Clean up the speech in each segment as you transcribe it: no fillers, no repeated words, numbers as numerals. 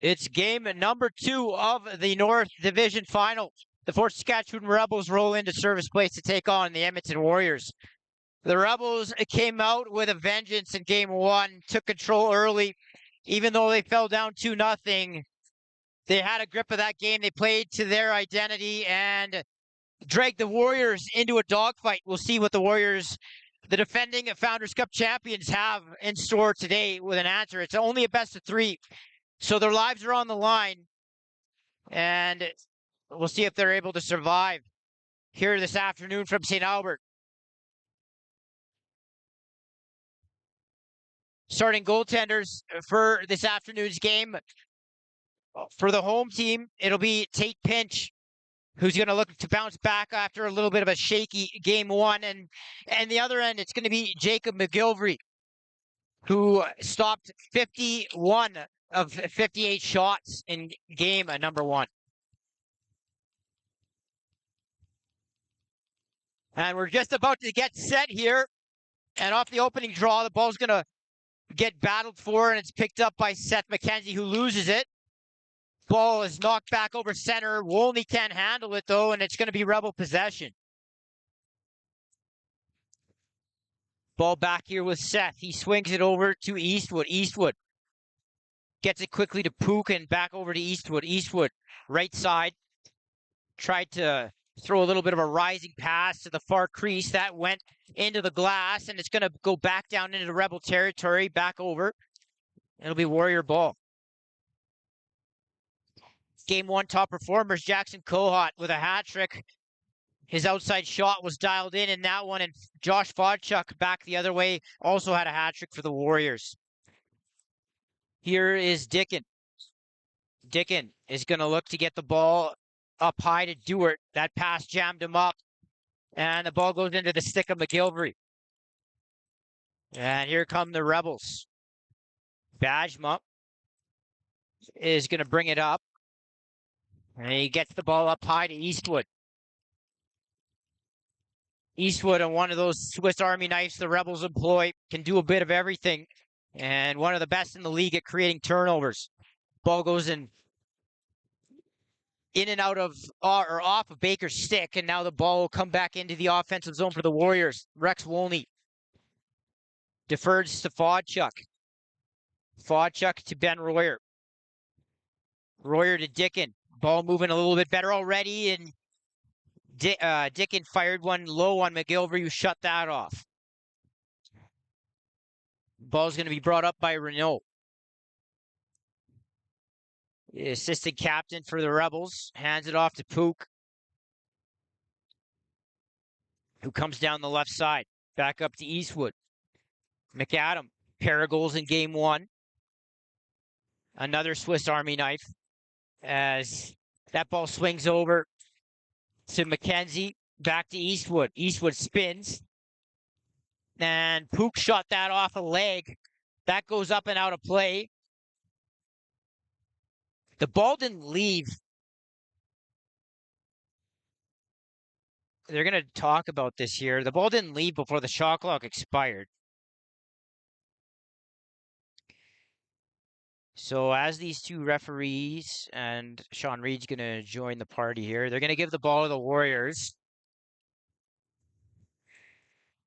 It's game number 2 of the North Division Final. The Fort Saskatchewan Rebels roll into Service Place to take on the Edmonton Warriors. The Rebels came out with a vengeance in game 1, took control early. Even though they fell down 2-0, they had a grip of that game. They played to their identity and dragged the Warriors into a dogfight. We'll see what the Warriors, the defending Founders Cup champions, have in store today with an answer. It's only a best of 3. So their lives are on the line, and we'll see if they're able to survive here this afternoon from St. Albert. Starting goaltenders for this afternoon's game. For the home team, it'll be Tate Pinch, who's going to look to bounce back after a little bit of a shaky game 1. And the other end, it's going to be Jacob McGilvery, who stopped 51 of 58 shots in game number 1. And we're just about to get set here. And off the opening draw, the ball's going to get battled for, and it's picked up by Seth McKenzie, who loses it. Ball is knocked back over center. Wolney can't handle it, though, and it's going to be Rebel possession. Ball back here with Seth. He swings it over to Eastwood. Eastwood gets it quickly to Pook and back over to Eastwood. Eastwood, right side, tried to throw a little bit of a rising pass to the far crease. That went into the glass, and it's going to go back down into the Rebel territory, back over. It'll be Warrior ball. Game 1 top performers, Jackson Kohut with a hat trick. His outside shot was dialed in that one, and Josh Vodchuk back the other way also had a hat trick for the Warriors. Here is Dickin. Dickin is going to look to get the ball up high to Dewart. That pass jammed him up, and the ball goes into the stick of McGilvery. And here come the Rebels. Bajma is going to bring it up, and he gets the ball up high to Eastwood. Eastwood, on one of those Swiss Army knives the Rebels employ, can do a bit of everything, and one of the best in the league at creating turnovers. Ball goes in and out of, or off of Baker's stick, and now the ball will come back into the offensive zone for the Warriors. Rex Wolney defers to Vodchuk. Vodchuk to Ben Royer. Royer to Dickin. Ball moving a little bit better already, and Dickin fired one low on McGilvery, who shut that off. Ball's going to be brought up by Renault. The assistant captain for the Rebels hands it off to Pook, who comes down the left side. Back up to Eastwood. McAdam, pair of goals in game 1. Another Swiss Army knife as that ball swings over to McKenzie. Back to Eastwood. Eastwood spins. And Pook shot that off a leg. That goes up and out of play. The ball didn't leave. They're going to talk about this here. The ball didn't leave before the shot clock expired. So as these two referees, and Sean Reed's going to join the party here, they're going to give the ball to the Warriors.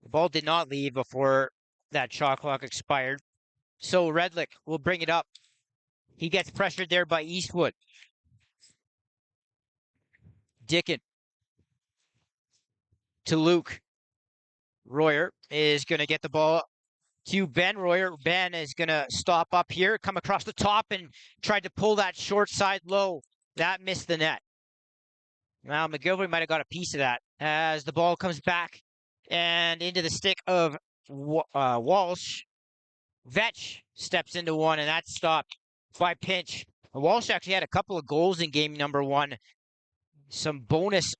The ball did not leave before that shot clock expired. So Redlick will bring it up. He gets pressured there by Eastwood. Dickin to Luke. Royer is going to get the ball to Ben Royer. Ben is going to stop up here, come across the top, and tried to pull that short side low. That missed the net. Now, McGilvery might have got a piece of that as the ball comes back and into the stick of Walsh. Vetch steps into one, and that's stopped by Pinch. Walsh actually had a couple of goals in game number 1. Some bonus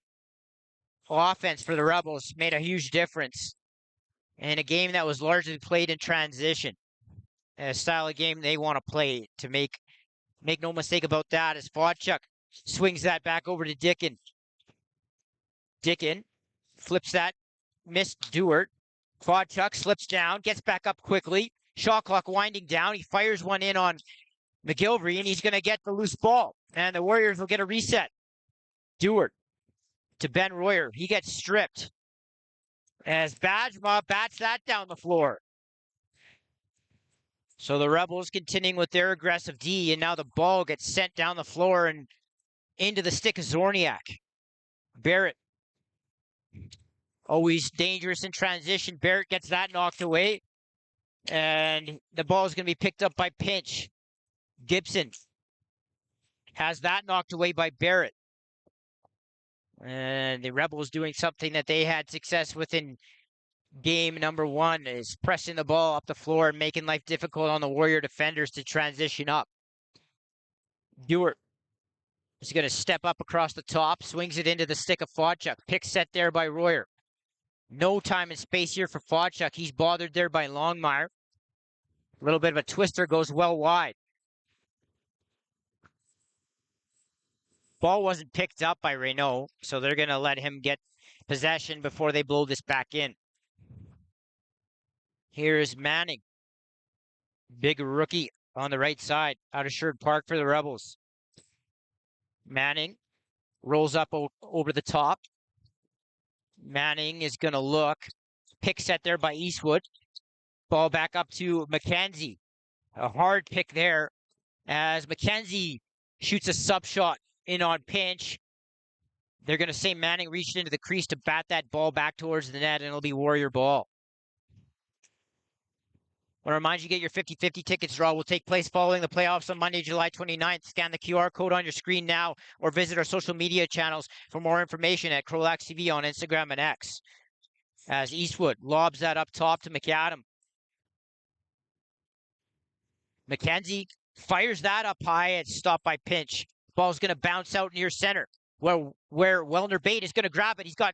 offense for the Rebels made a huge difference in a game that was largely played in transition. A style of game they want to play, to make no mistake about that, as Vodchuk swings that back over to Dickin. Dickin flips that, missed Dewart. Vodchuk slips down, gets back up quickly. Shot clock winding down. He fires one in on McGilvery, and he's going to get the loose ball. And the Warriors will get a reset. Dewart to Ben Royer. He gets stripped as Bajma bats that down the floor. So the Rebels continuing with their aggressive D, and now the ball gets sent down the floor and into the stick of Zorniak. Barrett, always dangerous in transition. Barrett gets that knocked away, and the ball is going to be picked up by Pinch. Gibson has that knocked away by Barrett. And the Rebels doing something that they had success with in game number 1 is pressing the ball up the floor and making life difficult on the Warrior defenders to transition up. Dewart is going to step up across the top, swings it into the stick of Fodchuk. Pick set there by Royer. No time and space here for Fodchuk. He's bothered there by Longmire. A little bit of a twister, goes well wide. Ball wasn't picked up by Reynaud, so they're going to let him get possession before they blow this back in. Here's Manning. Big rookie on the right side, out of Sherwood Park for the Rebels. Manning rolls up over the top. Manning is going to look. Pick set there by Eastwood. Ball back up to McKenzie. A hard pick there as McKenzie shoots a sub shot in on Pinch. They're going to say Manning reached into the crease to bat that ball back towards the net, and it'll be Warrior ball. I want to remind you, get your 50-50 tickets draw will take place following the playoffs on Monday, July 29th. Scan the QR code on your screen now or visit our social media channels for more information at CROW LAX TV on Instagram and X. As Eastwood lobs that up top to McAdam. McKenzie fires that up high. It's stopped by Pinch. Ball's going to bounce out near center where Wellner Bate is going to grab it. He's got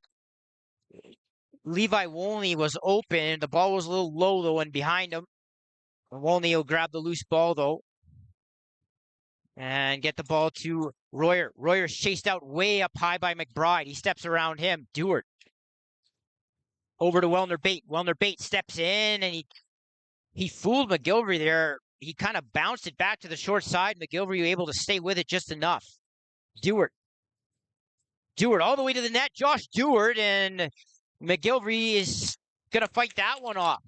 Levi Wolney was open. The ball was a little low, though, and behind him. Wolney will grab the loose ball, though, and get the ball to Royer. Royer's chased out way up high by McBride. He steps around him. Dewart over to Wellner Bate. Wellner Bate steps in, and he fooled McGilvery there. He kind of bounced it back to the short side. McGilvery able to stay with it just enough. Dewart all the way to the net. Josh Dewart, and McGilvery is going to fight that one off.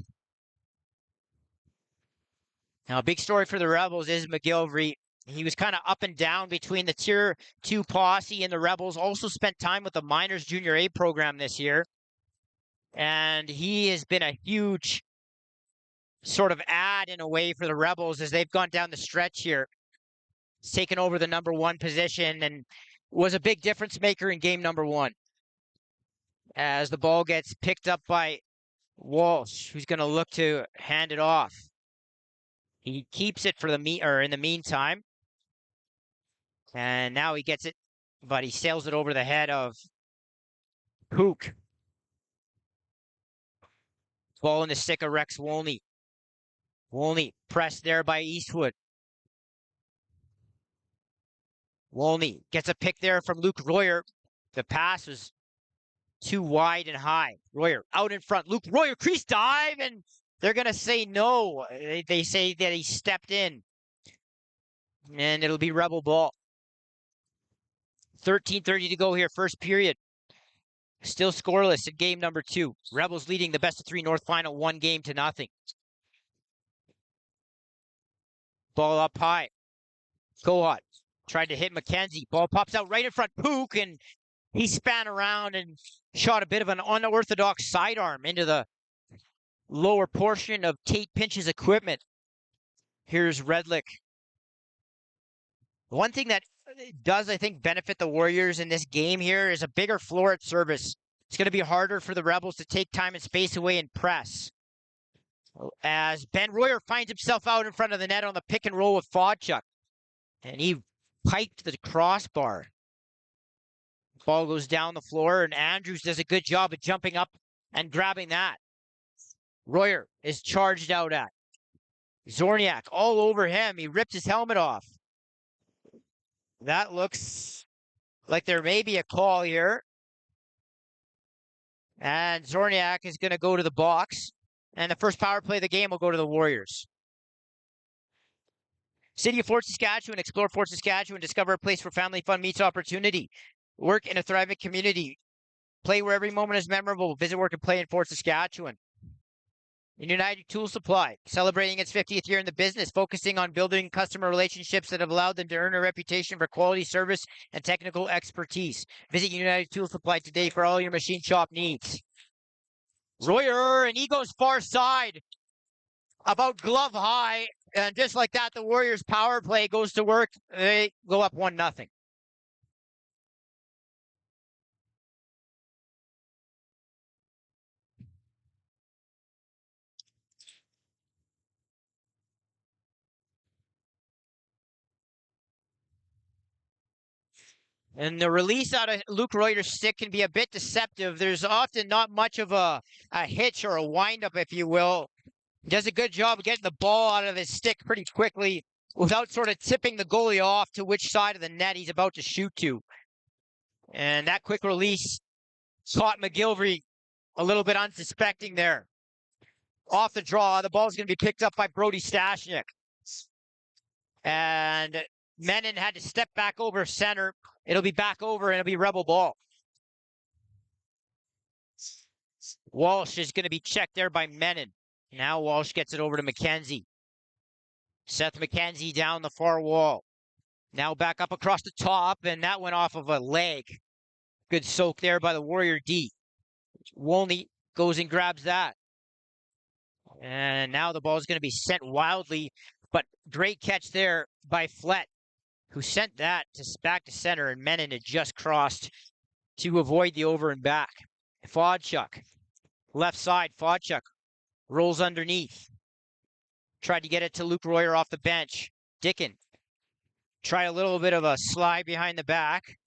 Now, a big story for the Rebels is McGilvery. He was kind of up and down between the Tier 2 posse and the Rebels. Also spent time with the Miners Junior A program this year. And he has been a huge sort of add in a way for the Rebels as they've gone down the stretch here. He's taken over the number 1 position and was a big difference maker in game number 1. As the ball gets picked up by Walsh, who's going to look to hand it off. He keeps it for in the meantime. And now he gets it, but he sails it over the head of Kook. Ball in the stick of Rex Wolney. Wolney pressed there by Eastwood. Wolney gets a pick there from Luke Royer. The pass was too wide and high. Royer out in front. Luke Royer crease dive, and they're going to say no. They say that he stepped in. And it'll be Rebel ball. 13:30 to go here, first period. Still scoreless in game number 2. Rebels leading the best-of-3 North Final 1-0. Ball up high. Kohut tried to hit McKenzie. Ball pops out right in front. Pook, and he span around and shot a bit of an unorthodox sidearm into the lower portion of Tate Pinch's equipment. Here's Redlick. One thing that does, I think, benefit the Warriors in this game here is a bigger floor at service. It's going to be harder for the Rebels to take time and space away and press. As Ben Royer finds himself out in front of the net on the pick and roll with Fodchuk. And he piked the crossbar. Ball goes down the floor, and Andrews does a good job of jumping up and grabbing that. Royer is charged out at. Zorniak all over him. He ripped his helmet off. That looks like there may be a call here. And Zorniak is going to go to the box. And the first power play of the game will go to the Warriors. City of Fort Saskatchewan, explore Fort Saskatchewan, discover a place where family fun meets opportunity. Work in a thriving community. Play where every moment is memorable. Visit, work, and play in Fort Saskatchewan. United Tool Supply, celebrating its 50th year in the business, focusing on building customer relationships that have allowed them to earn a reputation for quality service and technical expertise. Visit United Tool Supply today for all your machine shop needs. Royer, and he goes far side, about glove high, and just like that, the Warriors' power play goes to work. They go up 1-0. And the release out of Luke Reuter's stick can be a bit deceptive. There's often not much of a hitch or a windup, if you will. He does a good job of getting the ball out of his stick pretty quickly without sort of tipping the goalie off to which side of the net he's about to shoot to. And that quick release caught McGilvery a little bit unsuspecting there. Off the draw, the ball's going to be picked up by Brody Stashnik. And Menon had to step back over center. It'll be back over and it'll be Rebel ball. Walsh is going to be checked there by Menon. Now Walsh gets it over to McKenzie. Seth McKenzie down the far wall. Now back up across the top, and that went off of a leg. Good soak there by the Warrior D. Wolney goes and grabs that. And now the ball is going to be sent wildly, but great catch there by Flett, who sent that back to center, and Menon had just crossed to avoid the over and back. Fodchuk, left side, Fodchuk rolls underneath. Tried to get it to Luke Royer off the bench. Dickin tried a little bit of a slide behind the back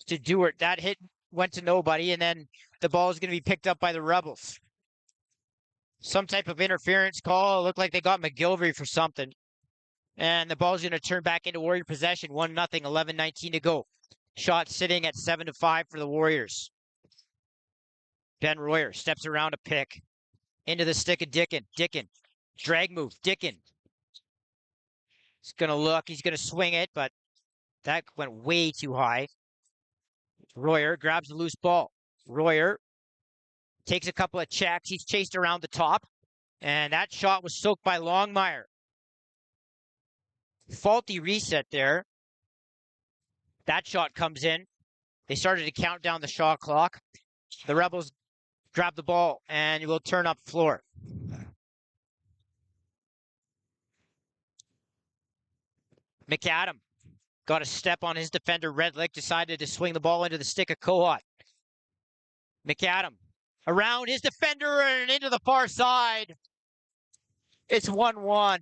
to Dewart. That hit went to nobody, and then the ball is going to be picked up by the Rebels. Some type of interference call. It looked like they got McGilvery for something. And the ball is going to turn back into Warrior possession. 1-0, 11:19 to go. Shot sitting at 7-5 for the Warriors. Ben Royer steps around a pick. Into the stick of Dickin. Dickin. Drag move. Dickin. He's going to look. He's going to swing it, but that went way too high. Royer grabs the loose ball. Royer takes a couple of checks. He's chased around the top. And that shot was soaked by Longmire. Faulty reset there. That shot comes in. They started to count down the shot clock. The Rebels grab the ball and will turn up floor. McAdam got a step on his defender. Redlick decided to swing the ball into the stick of Kohut. McAdam around his defender and into the far side. It's 1-1.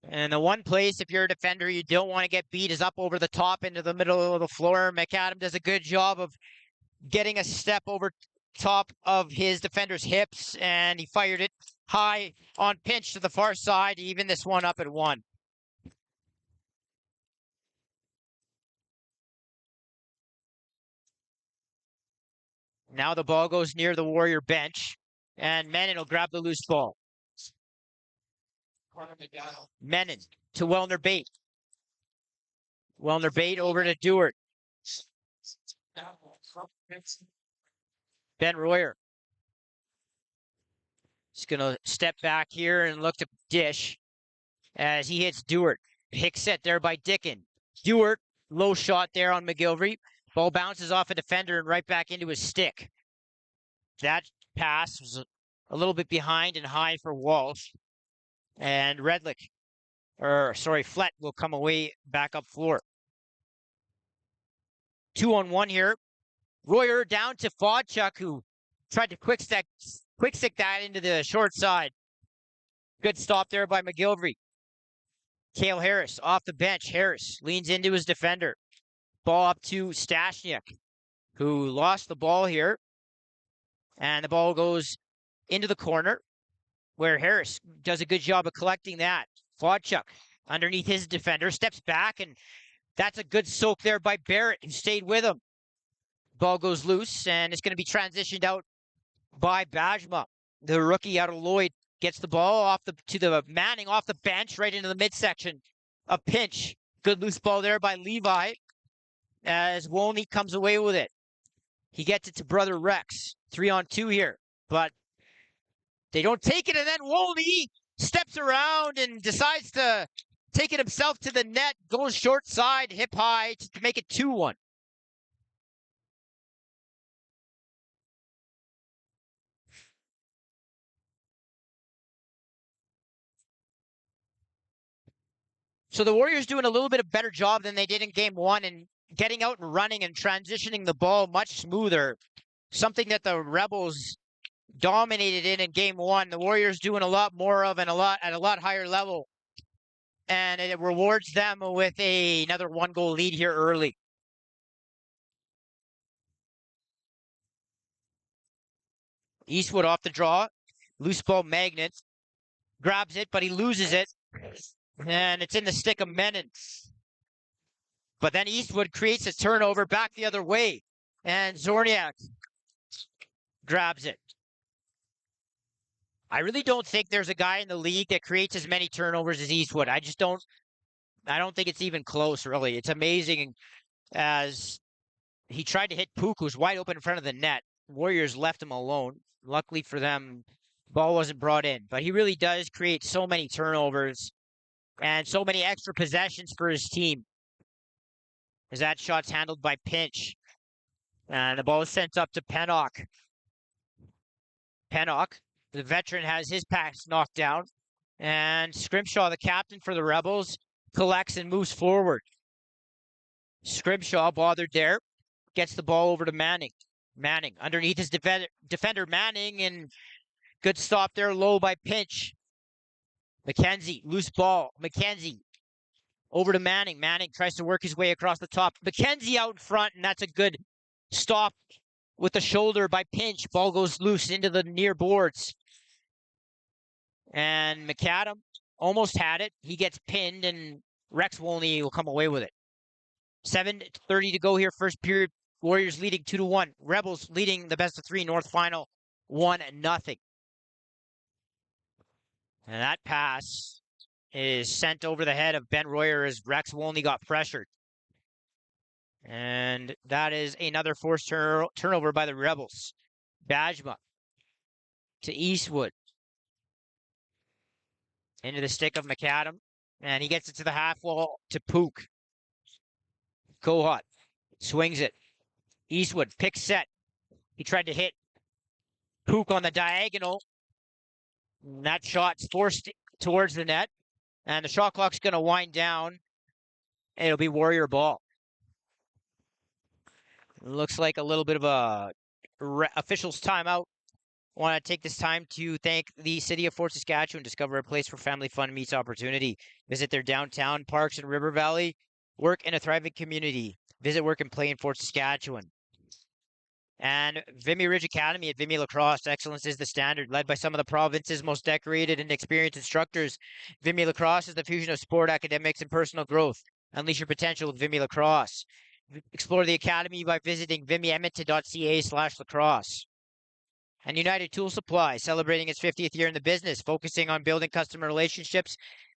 And the one place, if you're a defender, you don't want to get beat is up over the top into the middle of the floor. McAdam does a good job of getting a step over top of his defender's hips, and he fired it high on pinch to the far side to even this one up at 1. Now the ball goes near the Warrior bench, and Menon will grab the loose ball. Menon to Wellner Bate. Wellner Bate over to Dewart. Ben Royer. He's going to step back here and look to dish as he hits Dewart. Hick set there by Dickin. Dewart, low shot there on McGilvery. Ball bounces off a defender and right back into his stick. That pass was a little bit behind and high for Walsh. And Flett will come away back up floor. 2-on-1 here. Royer down to Fodchuk, who tried to quick stick that into the short side. Good stop there by McGilvery. Cale Harris off the bench. Harris leans into his defender. Ball up to Stashnik, who lost the ball here. And the ball goes into the corner, where Harris does a good job of collecting that. Fodchuk underneath his defender, steps back, and that's a good soak there by Barrett, who stayed with him. Ball goes loose, and it's going to be transitioned out by Bajma. The rookie out of Lloyd gets the ball off to the Manning off the bench right into the midsection. A pinch. Good loose ball there by Levi as Wolney comes away with it. He gets it to brother Rex. 3-on-2 here, but they don't take it, and then Wolney steps around and decides to take it himself to the net, goes short side, hip high to make it 2-1. So the Warriors doing a little bit of better job than they did in game one and getting out and running and transitioning the ball much smoother. Something that the Rebels dominated in game one. The Warriors doing a lot more of and at a lot higher level. And it rewards them with another 1-goal lead here early. Eastwood off the draw. Loose ball Magnet. Grabs it, but he loses it. And it's in the stick of Menon. But then Eastwood creates a turnover back the other way. And Zorniak grabs it. I really don't think there's a guy in the league that creates as many turnovers as Eastwood. I don't think it's even close, really. It's amazing as he tried to hit Pook, who's wide open in front of the net. Warriors left him alone. Luckily for them, ball wasn't brought in. But he really does create so many turnovers and so many extra possessions for his team. As that shot's handled by Pinch. And the ball is sent up to Pennock. Pennock, the veteran, has his pass knocked down. And Scrimshaw, the captain for the Rebels, collects and moves forward. Scrimshaw, bothered there, gets the ball over to Manning. Manning, underneath his defender Manning, and good stop there, low by Pinch. McKenzie, loose ball. McKenzie, over to Manning. Manning tries to work his way across the top. McKenzie out in front, and that's a good stop with the shoulder by Pinch. Ball goes loose into the near boards. And McAdam almost had it. He gets pinned, and Rex Wolney will come away with it. 7:30 to go here, first period. Warriors leading 2-1. Rebels leading the best of three North final 1-0. And that pass is sent over the head of Ben Royer as Rex Wolney got pressured. And that is another forced turnover by the Rebels. Bajma to Eastwood. Into the stick of McAdam. And he gets it to the half wall to Pook. Kohut swings it. Eastwood, pick set. He tried to hit Pook on the diagonal. And that shot's forced towards the net. And the shot clock's going to wind down. And it'll be Warrior ball. Looks like a little bit of a official's timeout. I want to take this time to thank the city of Fort Saskatchewan. Discover a place where family fun meets opportunity. Visit their downtown parks in River Valley. Work in a thriving community. Visit, work, and play in Fort Saskatchewan. And Vimy Ridge Academy at Vimy Lacrosse. Excellence is the standard. Led by some of the province's most decorated and experienced instructors, Vimy Lacrosse is the fusion of sport, academics, and personal growth. Unleash your potential with Vimy Lacrosse. Explore the academy by visiting vimyedmonton.ca/lacrosse. And United Tool Supply, celebrating its 50th year in the business, focusing on building customer relationships,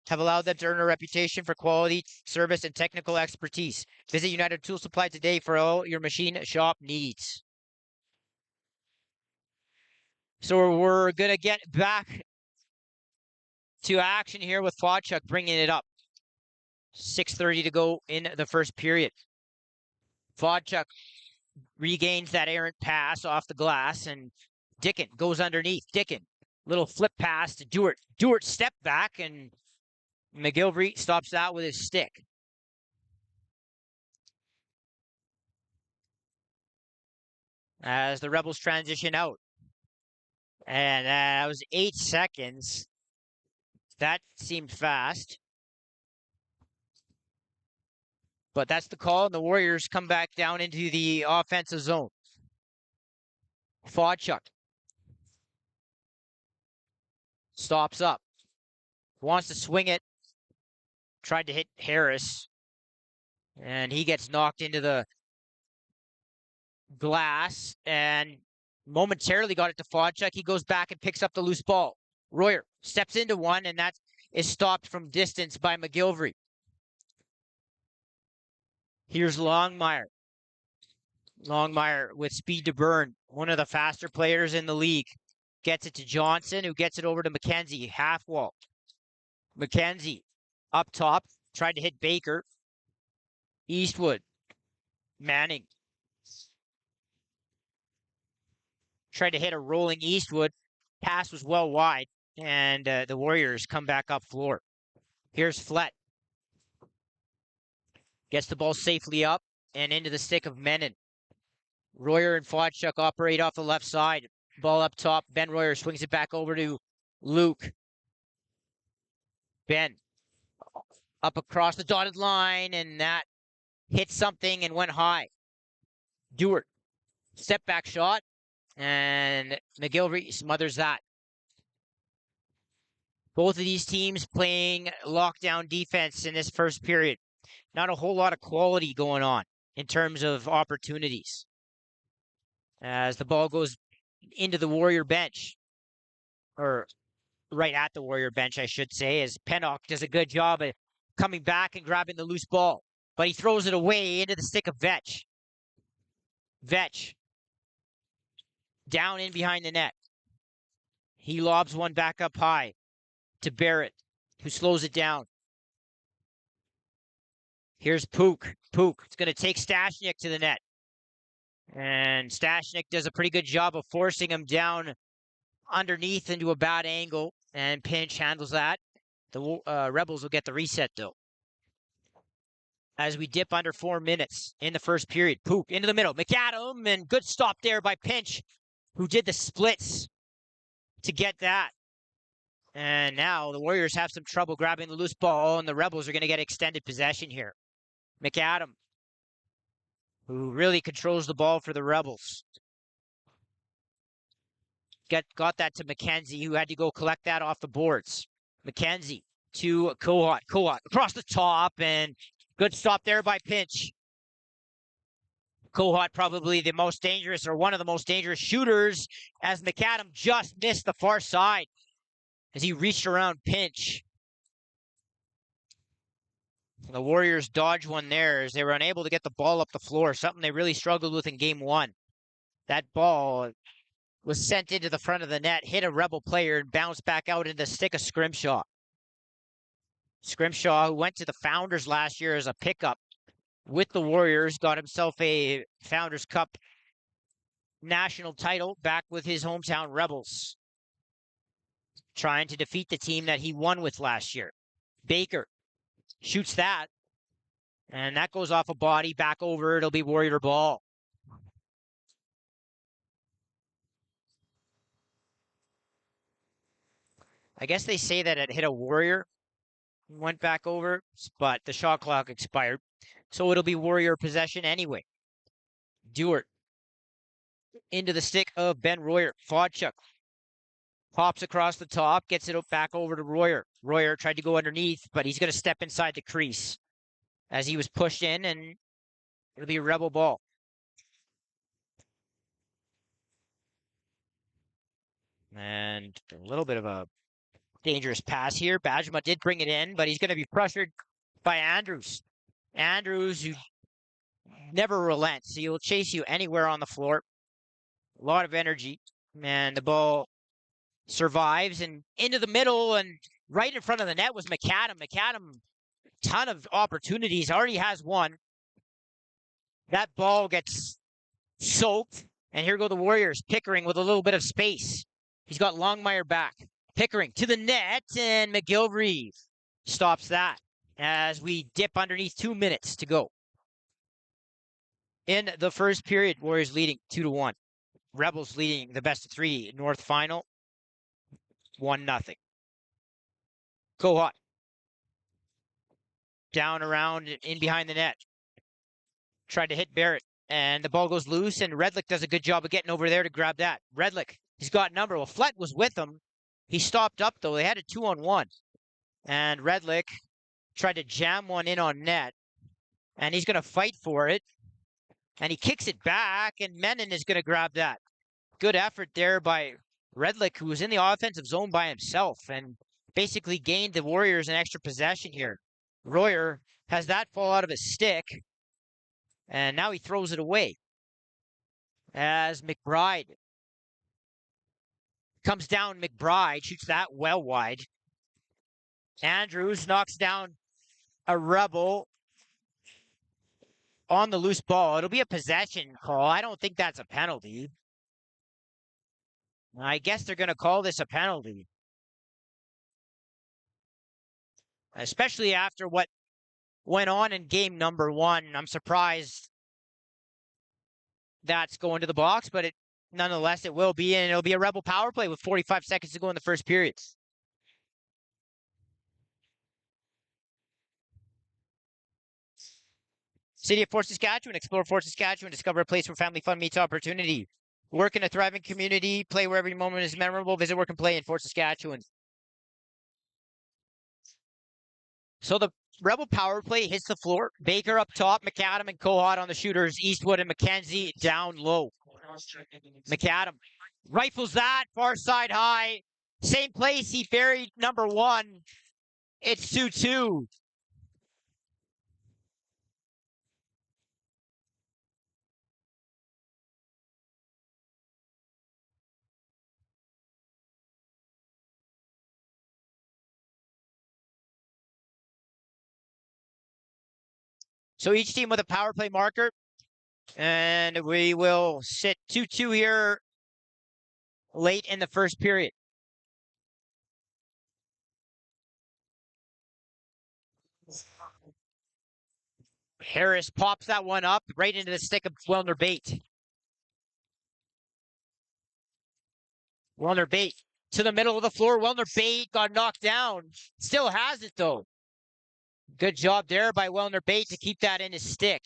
have allowed them to earn a reputation for quality, service, and technical expertise. Visit United Tool Supply today for all your machine shop needs. So we're going to get back to action here with Fodchuk bringing it up. 6:30 to go in the first period. Fodchuk regains that errant pass off the glass, and Dickon goes underneath. Dickon, little flip pass to Dewart. Dewart step back, and McGilvery stops that with his stick. As the Rebels transition out. And that was 8 seconds. That seemed fast. But that's the call, and the Warriors come back down into the offensive zone. Fodchuk stops up. Wants to swing it. Tried to hit Harris. And he gets knocked into the glass and momentarily got it to Fodchuk. He goes back and picks up the loose ball. Royer steps into one, and that is stopped from distance by McGilvery. Here's Longmire. Longmire with speed to burn. One of the faster players in the league. Gets it to Johnson, who gets it over to McKenzie. Half wall. McKenzie up top. Tried to hit Baker. Eastwood. Manning. Tried to hit a rolling Eastwood. Pass was well wide. And the Warriors come back up floor. Here's Flett. Gets the ball safely up and into the stick of Menon. Royer and Fodchuk operate off the left side. Ball up top. Ben Royer swings it back over to Luke. Ben up across the dotted line, and that hit something and went high. Dewart, step back shot, and McGilvery smothers that. Both of these teams playing lockdown defense in this first period. Not a whole lot of quality going on in terms of opportunities. As the ball goes into the Warrior bench, or right at the Warrior bench, I should say, as Pennock does a good job of coming back and grabbing the loose ball. But he throws it away into the stick of Vetch. Vetch down in behind the net. He lobs one back up high to Barrett, who slows it down. Here's Pook. Pook is going to take Stashnik to the net. And Stashnik does a pretty good job of forcing him down underneath into a bad angle. And Pinch handles that. The Rebels will get the reset, though. As we dip under 4 minutes in the first period. Pook into the middle. McAdam, and good stop there by Pinch, who did the splits to get that. And now the Warriors have some trouble grabbing the loose ball, and the Rebels are going to get extended possession here. McAdam, who really controls the ball for the Rebels. Got that to McKenzie, who had to go collect that off the boards. McKenzie to Kohut. Kohut across the top, and good stop there by Pinch. Kohut probably the most dangerous, or one of the most dangerous shooters, as McAdam just missed the far side as he reached around Pinch. The Warriors dodged one there as they were unable to get the ball up the floor, something they really struggled with in game one. That ball was sent into the front of the net, hit a Rebel player, and bounced back out into the stick of Scrimshaw. Scrimshaw, who went to the Founders last year as a pickup with the Warriors, got himself a Founders Cup national title back with his hometown Rebels, trying to defeat the team that he won with last year. Baker shoots that, and that goes off a body back over. It'll be Warrior ball. I guess they say that it hit a Warrior, went back over, but the shot clock expired, so it'll be Warrior possession anyway. Dewart into the stick of Ben Royer. Fodchuk pops across the top, gets it back over to Royer. Royer tried to go underneath, but he's going to step inside the crease as he was pushed in, and it'll be a Rebel ball. And a little bit of a dangerous pass here. Bajema did bring it in, but he's going to be pressured by Andrews. Andrews, who never relents. He'll chase you anywhere on the floor. A lot of energy. And the ball survives and into the middle, and right in front of the net was McAdam. McAdam, ton of opportunities, already has one. That ball gets soaked, and here go the Warriors. Pickering with a little bit of space. He's got Longmire back. Pickering to the net, and McGilvery stops that as we dip underneath 2 minutes to go. In the first period, Warriors leading 2-1. Rebels leading the best of three North final, 1-0. Kohut down around in behind the net. Tried to hit Barrett, and the ball goes loose, and Redlick does a good job of getting over there to grab that. Redlick, he's got number. Well, Flett was with him. He stopped up, though. They had a 2-on-1. And Redlick tried to jam one in on net, and he's going to fight for it. And he kicks it back, and Menon is going to grab that. Good effort there by Redlick, who was in the offensive zone by himself and basically gained the Warriors an extra possession here. Royer has that fall out of his stick, and now he throws it away as McBride comes down. McBride shoots that well wide. Andrews knocks down a Rebel on the loose ball. It'll be a possession call. I don't think that's a penalty. I guess they're going to call this a penalty. Especially after what went on in game number 1. I'm surprised that's going to the box, but nonetheless, it will be, and it'll be a Rebel power play with 45 seconds to go in the first period. City of Fort Saskatchewan. Explore Fort Saskatchewan. Discover a place where family fun meets opportunity. Work in a thriving community. Play where every moment is memorable. Visit, work, and play in Fort Saskatchewan. So the Rebel power play hits the floor. Baker up top. McAdam and Cohot on the shooters. Eastwood and McKenzie down low. McAdam rifles that far side high. Same place he buried number 1. It's 2-2. So each team with a power play marker. And we will sit 2-2 here late in the first period. Harris pops that one up right into the stick of Wellner Bate. Wellner Bate to the middle of the floor. Wellner Bate got knocked down. Still has it though. Good job there by Wellner Bate to keep that in his stick.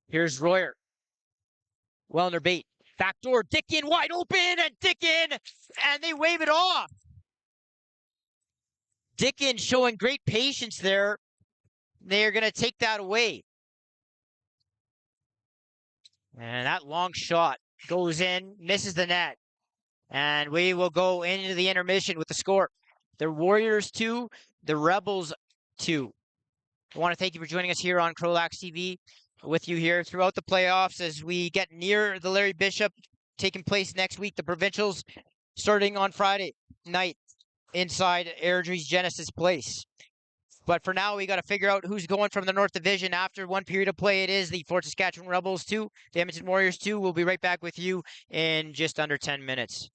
Here's Royer. Wellner Bate. Backdoor. Dickin wide open, and Dickin, and they wave it off. Dickin showing great patience there. They're going to take that away. And that long shot goes in, misses the net. And we will go into the intermission with the score. The Warriors 2, the Rebels 2. I want to thank you for joining us here on CROW LAX TV, with you here throughout the playoffs as we get near the Larry Bishop taking place next week. The provincials starting on Friday night inside Airdrie's Genesis Place. But for now, we got to figure out who's going from the North Division after one period of play. It is the Fort Saskatchewan Rebels 2, the Edmonton Warriors 2. We'll be right back with you in just under 10 minutes.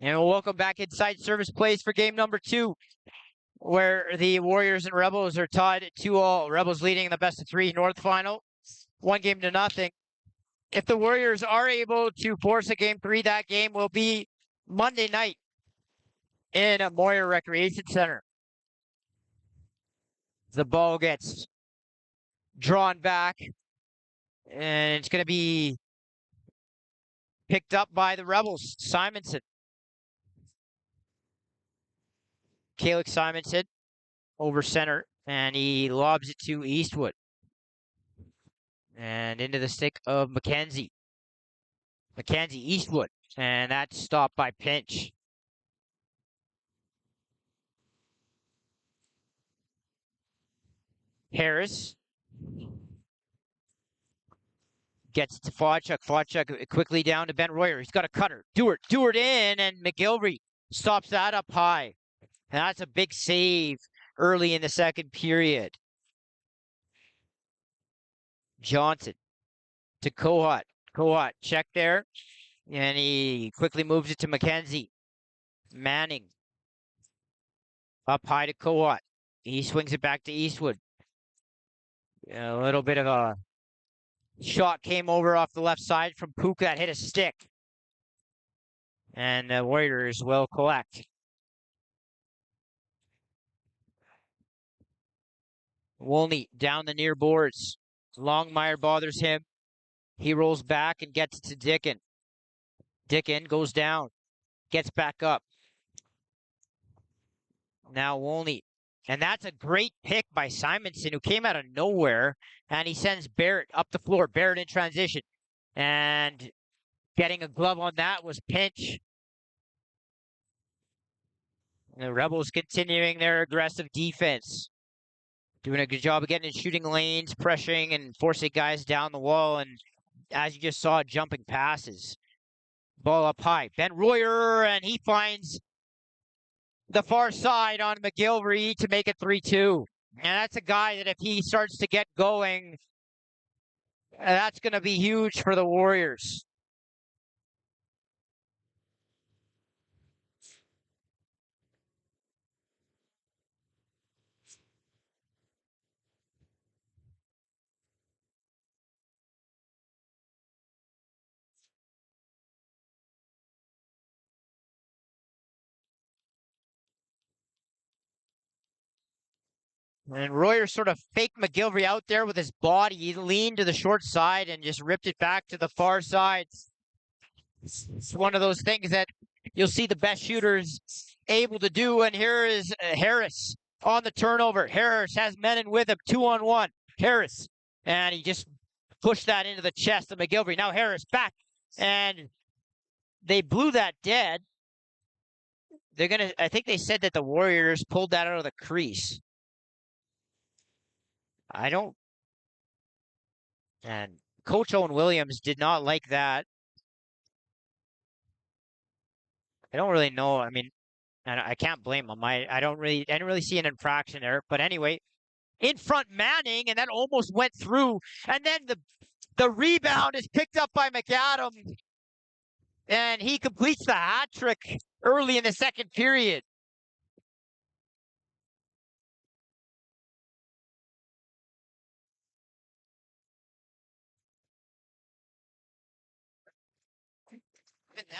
And welcome back inside Service Plays for game number 2, where the Warriors and Rebels are tied at 2-all. Rebels leading in the best of 3 North final, 1-0. If the Warriors are able to force a game 3, that game will be Monday night in a Moyer Recreation Center. The ball gets drawn back, and it's going to be picked up by the Rebels. Simonson. Kalik Simonson over center, and he lobs it to Eastwood. And into the stick of McKenzie. Eastwood, and that's stopped by Pinch. Harris gets to Fawchuk. Fawchuk quickly down to Ben Royer. He's got a cutter. Dewart in, and McGilvery stops that up high. And that's a big save early in the second period. Johnson to Kohut. Kohut, check there. And he quickly moves it to McKenzie. Manning. Up high to Kohut. He swings it back to Eastwood. A little bit of a shot came over off the left side from Pook that hit a stick. And the Warriors will collect. Woolney down the near boards. Longmire bothers him. He rolls back and gets it to Dickin. Dickin goes down. Gets back up. Now Woolney. And that's a great pick by Simonson, who came out of nowhere. And he sends Barrett up the floor. Barrett in transition. And getting a glove on that was Pinch. And the Rebels continuing their aggressive defense. Doing a good job of getting in shooting lanes, pressuring and forcing guys down the wall. And as you just saw, jumping passes. Ball up high. Ben Royer, and he finds the far side on McGilvery to make it 3-2. And that's a guy that if he starts to get going, that's going to be huge for the Warriors. And Royer sort of faked McGilvery out there with his body. He leaned to the short side and just ripped it back to the far side. It's one of those things that you'll see the best shooters able to do. And here is Harris on the turnover. Harris has men in with him, 2-on-1. Harris, and he just pushed that into the chest of McGilvery. Now Harris back, and they blew that dead. I think they said that the Warriors pulled that out of the crease. And Coach Owen Williams did not like that. I don't really know. I mean, and I can't blame him. I didn't really see an infraction there. But anyway, in front Manning, and that almost went through. And then the rebound is picked up by McAdam, and he completes the hat trick early in the second period. Yeah.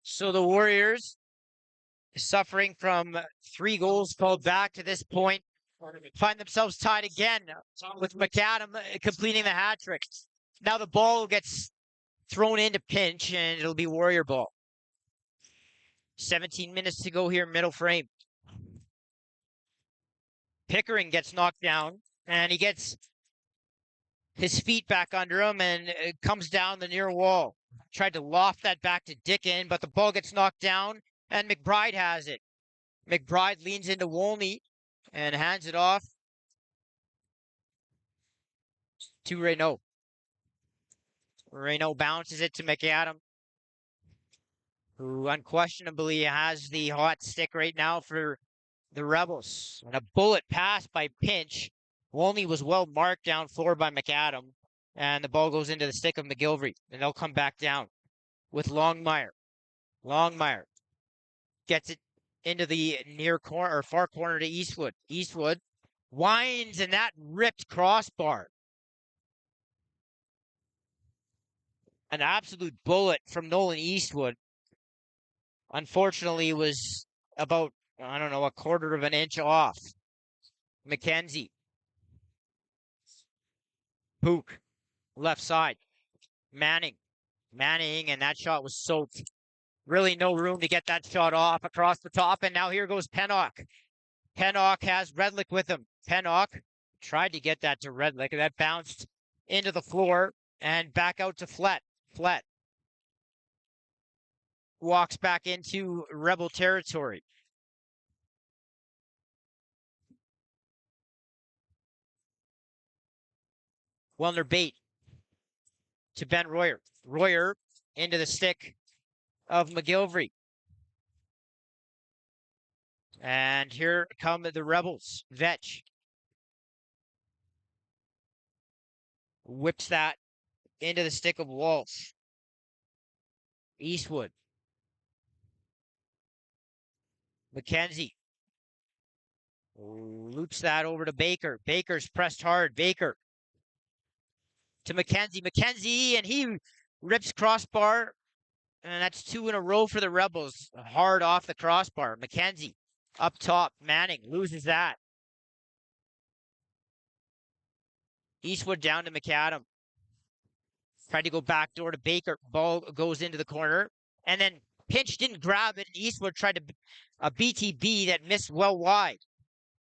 So the Warriors, suffering from 3 goals called back to this point, find themselves tied again with McAdam completing the hat trick. Now the ball gets thrown into Pinch, and it'll be Warrior ball. 17 minutes to go here, middle frame. Pickering gets knocked down, and he gets his feet back under him and comes down the near wall. Tried to loft that back to Dickin, but the ball gets knocked down, and McBride has it. McBride leans into Woolney and hands it off to Reynaud. Reynaud bounces it to McAdam. who unquestionably has the hot stick right now for the Rebels. And a bullet pass by Pinch. Wolney was well marked down floor by McAdam. And the ball goes into the stick of McGilvery. And they'll come back down with Longmire. Longmire gets it into the near corner or far corner to Eastwood. Eastwood winds, and that ripped crossbar. An absolute bullet from Nolan Eastwood. Unfortunately, was about, I don't know, a quarter of an inch off. McKenzie. Pook. Left side. Manning. Manning, and that shot was soaked. Really no room to get that shot off across the top, and now here goes Pennock. Pennock has Redlick with him. Pennock tried to get that to Redlick, and that bounced into the floor and back out to Flett. Flett walks back into Rebel territory. Wellner bait to Ben Royer. Royer into the stick of McGilvery. And here come the Rebels. Vetch whips that into the stick of Walsh. Eastwood. McKenzie loops that over to Baker. Baker's pressed hard. Baker to McKenzie. McKenzie, and he rips crossbar. And that's 2 in a row for the Rebels. Hard off the crossbar. McKenzie up top. Manning loses that. Eastwood down to McAdam. Tried to go backdoor to Baker. Ball goes into the corner. And then Pinch didn't grab it. And Eastwood tried to a BTB that missed well wide.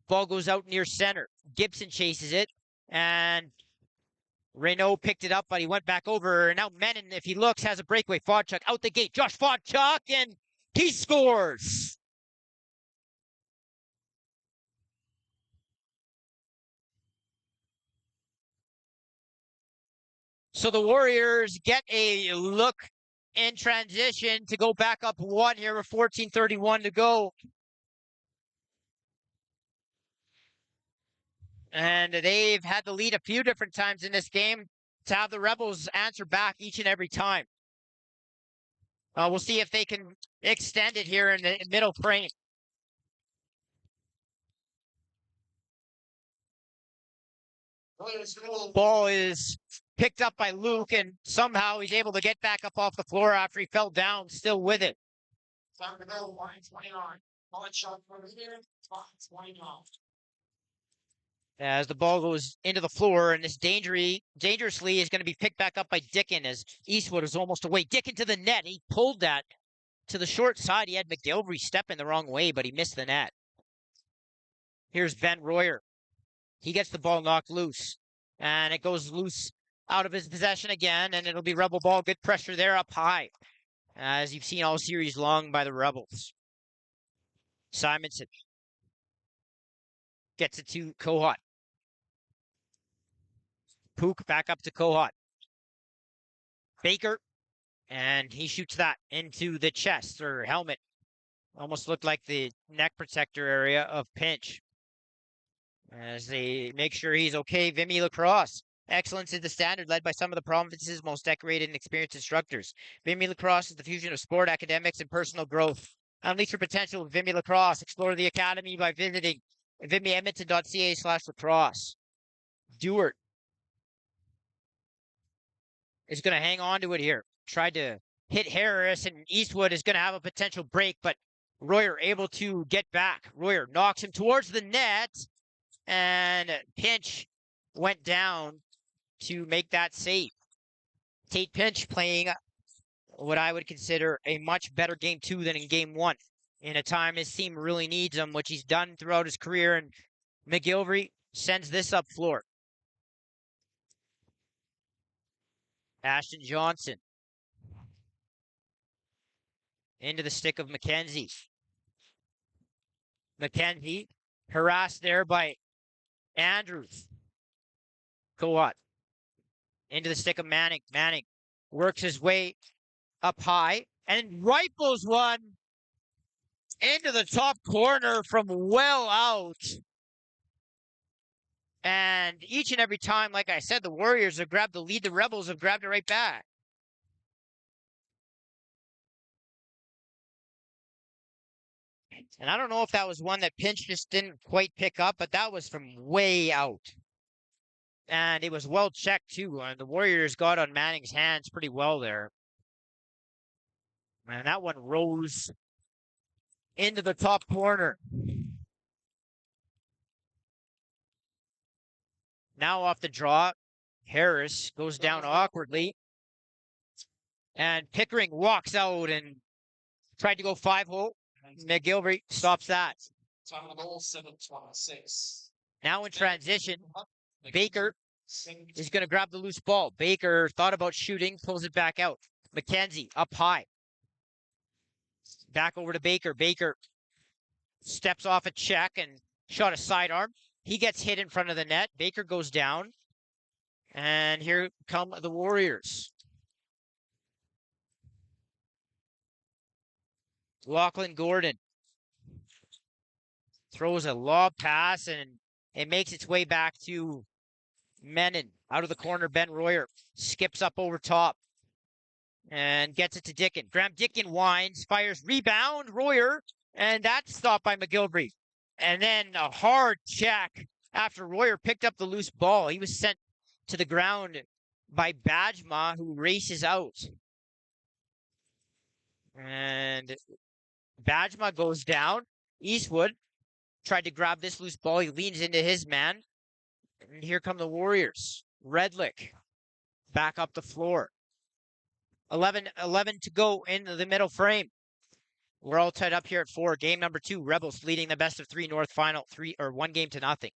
Ball goes out near center. Gibson chases it. And Renault picked it up, but he went back over. And now Menon, if he looks, has a breakaway. Fodchuk out the gate. Josh Fodchuk, and he scores. So the Warriors get a look in transition to go back up 1 here with 14:31 to go. And they've had the lead a few different times in this game to have the Rebels answer back each and every time. We'll see if they can extend it here in the middle frame. Ball is picked up by Luke, and somehow he's able to get back up off the floor after he fell down, still with it. As the ball goes into the floor, and this dangerously is going to be picked back up by Dickin as Eastwood is almost away. Dickin to the net. He pulled that to the short side. He had McGilvery stepping the wrong way, but he missed the net. Here's Ben Royer. He gets the ball knocked loose, and it goes loose out of his possession again, and it'll be Rebel ball. Good pressure there up high, as you've seen all series long by the Rebels. Simonson gets it to Kohut. Pook back up to Kohut. Baker, and he shoots that into the chest or helmet. Almost looked like the neck protector area of Pinch. As they make sure he's okay. Vimy Lacrosse. Excellence is the standard, led by some of the province's most decorated and experienced instructors. Vimy Lacrosse is the fusion of sport, academics, and personal growth. Unleash your potential with Vimy Lacrosse. Explore the academy by visiting vimyedmonton.ca/lacrosse. Dewart is going to hang on to it here. Tried to hit Harris, and Eastwood is going to have a potential break, but Royer able to get back. Royer knocks him towards the net, and Pinch went down to make that save. Tate Pinch playing what I would consider a much better game 2 than in game 1. In a time his team really needs him, which he's done throughout his career, and McGilvery sends this up floor. Ashton Johnson into the stick of McKenzie. McKenzie harassed there by Andrews. Kohut into the stick of Manning. Manning works his way up high and rifles one into the top corner from well out. And each and every time, like I said, the Warriors have grabbed the lead, the Rebels have grabbed it right back. And I don't know if that was one that Pinch just didn't quite pick up, but that was from way out. And it was well checked, too. The Warriors got on Manning's hands pretty well there. And that one rose into the top corner. Now off the draw, Harris goes down awkwardly. And Pickering walks out and tried to go 5-hole. McGilvery stops that. Time of the goal, 7:26. Now in transition, Baker is going to grab the loose ball. Baker thought about shooting, pulls it back out. McKenzie up high. Back over to Baker. Baker steps off a check and shot a sidearm. He gets hit in front of the net. Baker goes down. And here come the Warriors. Lachlan Gordon throws a lob pass, and it makes its way back to Menon. Out of the corner, Ben Royer skips up over top and gets it to Dickin. Graham Dickin winds, fires, rebound, Royer, and that's stopped by McGilvery. And then a hard check after Royer picked up the loose ball. He was sent to the ground by Bajma, who races out. And Bajma goes down. Eastwood tried to grab this loose ball. He leans into his man. And here come the Warriors. Redlick back up the floor. 11 to go in the middle frame. We're all tied up here at 4. Game number 2. Rebels leading the best of 3 North final 1-0.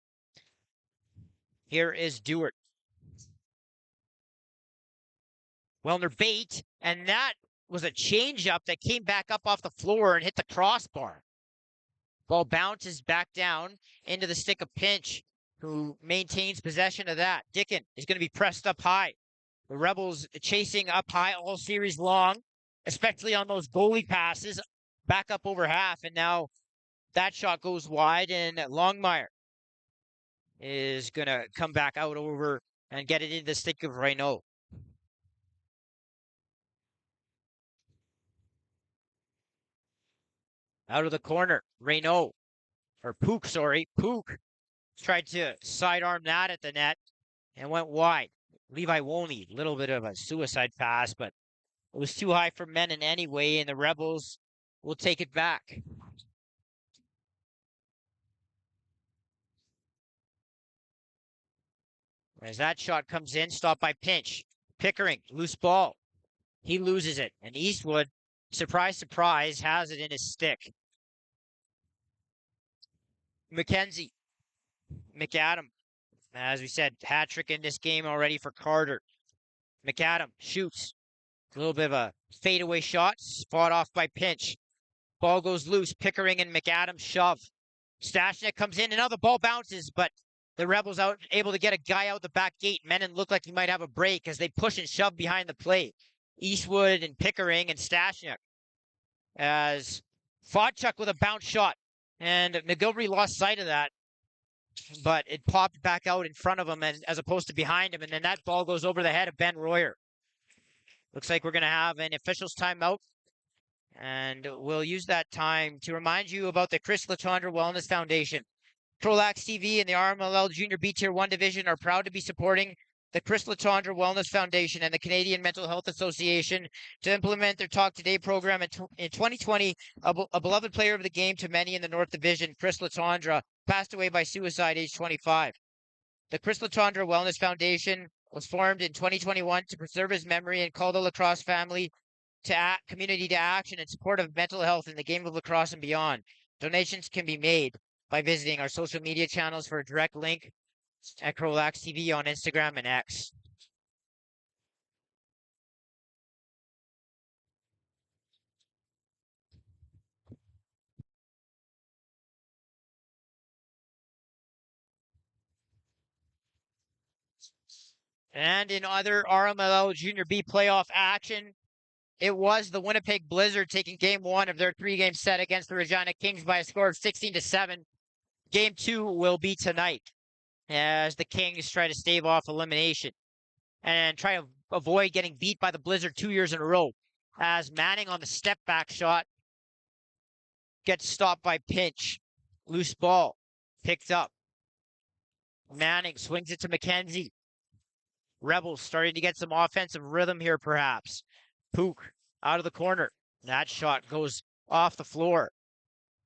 Here is Dewart. Wellner bait, and that was a changeup that came back up off the floor and hit the crossbar. Ball bounces back down into the stick of Pinch, who maintains possession of that. Dickin is going to be pressed up high. The Rebels chasing up high all series long, especially on those goalie passes, back up over half, and now that shot goes wide, and Longmire is going to come back out over and get it into the stick of Reynaud. Out of the corner, Reynaud, or Pook, sorry. Pook tried to sidearm that at the net and went wide. Levi Woney, a little bit of a suicide pass, but it was too high for Menon anyway, and the Rebels will take it back. As that shot comes in, stopped by Pinch. Pickering, loose ball. He loses it, and Eastwood, surprise, surprise, has it in his stick. McKenzie, McAdam, as we said, hat trick in this game already for Carter. McAdam shoots. A little bit of a fadeaway shot, fought off by Pinch. Ball goes loose. Pickering and McAdam shove. Stashnik comes in, and now the ball bounces, but the Rebels out able to get a guy out the back gate. Menon looked like he might have a break as they push and shove behind the plate. Eastwood and Pickering and Stashnik as Fodchuk with a bounce shot. And McGilvery lost sight of that, but it popped back out in front of him and, as opposed to behind him. And then that ball goes over the head of Ben Royer. Looks like we're going to have an officials timeout. And we'll use that time to remind you about the Chris Latondra Wellness Foundation. CROW LAX TV and the RMLL Junior B Tier 1 Division are proud to be supporting the Chris Latondra Wellness Foundation and the Canadian Mental Health Association to implement their Talk Today program. In 2020, a beloved player of the game to many in the North Division, Chris Latondra, passed away by suicide age 25. The Chris Latondra Wellness Foundation was formed in 2021 to preserve his memory and call the lacrosse family to community to action in support of mental health in the game of lacrosse and beyond. Donations can be made by visiting our social media channels for a direct link at CROW LAX TV on Instagram and X. And in other RMLL Junior B playoff action, It was the Winnipeg Blizzard taking game 1 of their 3-game set against the Regina Kings by a score of 16-7. Game 2 will be tonight as the Kings try to stave off elimination and try to avoid getting beat by the Blizzard 2 years in a row. As Manning on the step back shot gets stopped by Pinch. Loose ball picked up. Manning swings it to McKenzie. Rebels starting to get some offensive rhythm here, perhaps. Pook out of the corner. That shot goes off the floor.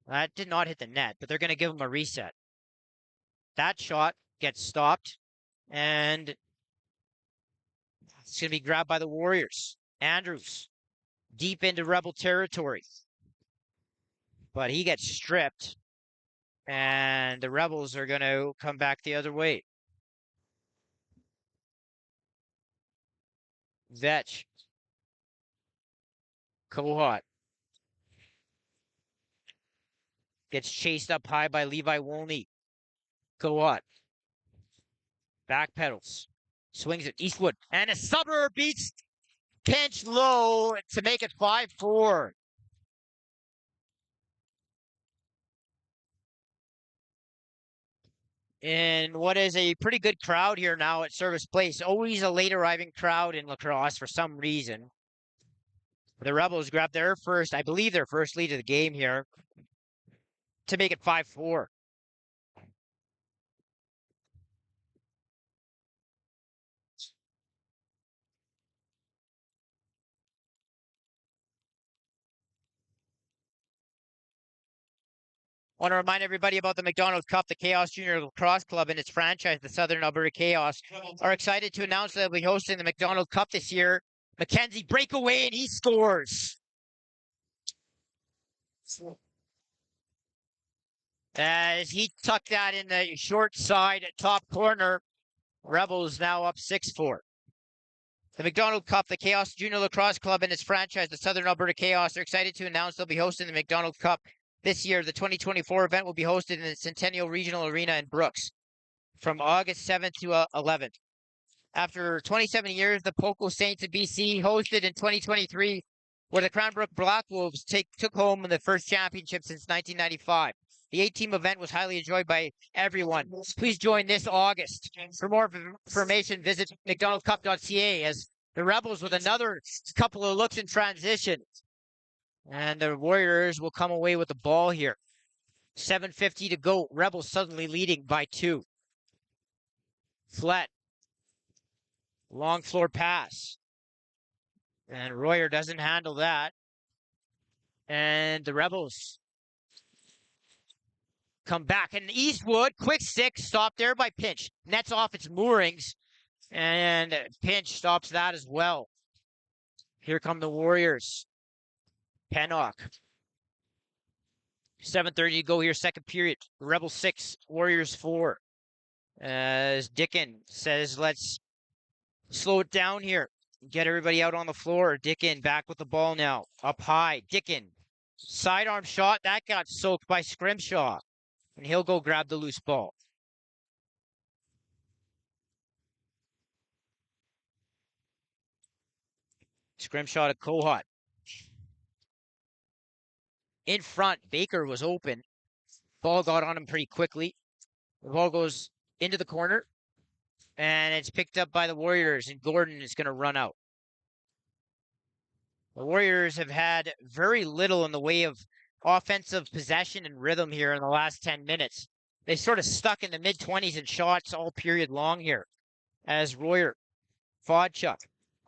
That did not hit the net, but they're going to give him a reset. That shot gets stopped, and it's going to be grabbed by the Warriors. Andrews deep into Rebel territory, but he gets stripped, and the Rebels are going to come back the other way. Vetch. Kohut. Gets chased up high by Levi Wolny. Kohut. Backpedals. Swings it Eastwood. And a suburb beats Pinch low to make it 5-4. In what is a pretty good crowd here now at Service Place. Always a late arriving crowd in lacrosse for some reason. The Rebels grab their first, I believe their first lead of the game here to make it 5-4. I want to remind everybody about the McDonald Cup. The Chaos Junior Lacrosse Club and its franchise, the Southern Alberta Chaos, are excited to announce that they'll be hosting the McDonald Cup this year. McKenzie breakaway, and he scores. As he tucked that in the short side top corner, Rebels now up 6-4. The McDonald Cup, the Chaos Junior Lacrosse Club and its franchise, the Southern Alberta Chaos, are excited to announce they'll be hosting the McDonald Cup this year. The 2024 event will be hosted in the Centennial Regional Arena in Brooks from August 7th to 11th. After 27 years, the Poco Saints of BC hosted in 2023, where the Cranbrook Black Wolves took home the first championship since 1995. The 8-team event was highly enjoyed by everyone. Please join this August. For more information, visit mcdonaldcup.ca as the Rebels with another couple of looks in transition. And the Warriors will come away with the ball here. 7:50 to go. Rebels suddenly leading by 2. Flett. Long floor pass. And Royer doesn't handle that. And the Rebels come back. And Eastwood, quick stick, stopped there by Pinch. Nets off its moorings. And Pinch stops that as well. Here come the Warriors. Pennock. 7:30 to go here, second period. Rebels 6, Warriors 4. As Dickin says, let's slow it down here. Get everybody out on the floor. Dickin back with the ball now. Up high. Dickin. Sidearm shot. That got soaked by Scrimshaw. And he'll go grab the loose ball. Scrimshaw to Kohut. In front, Baker was open. Ball got on him pretty quickly. The ball goes into the corner. And it's picked up by the Warriors, and Gordon is going to run out. The Warriors have had very little in the way of offensive possession and rhythm here in the last 10 minutes. They sort of stuck in the mid-20s in shots all period long here. As Royer, Vodchuk,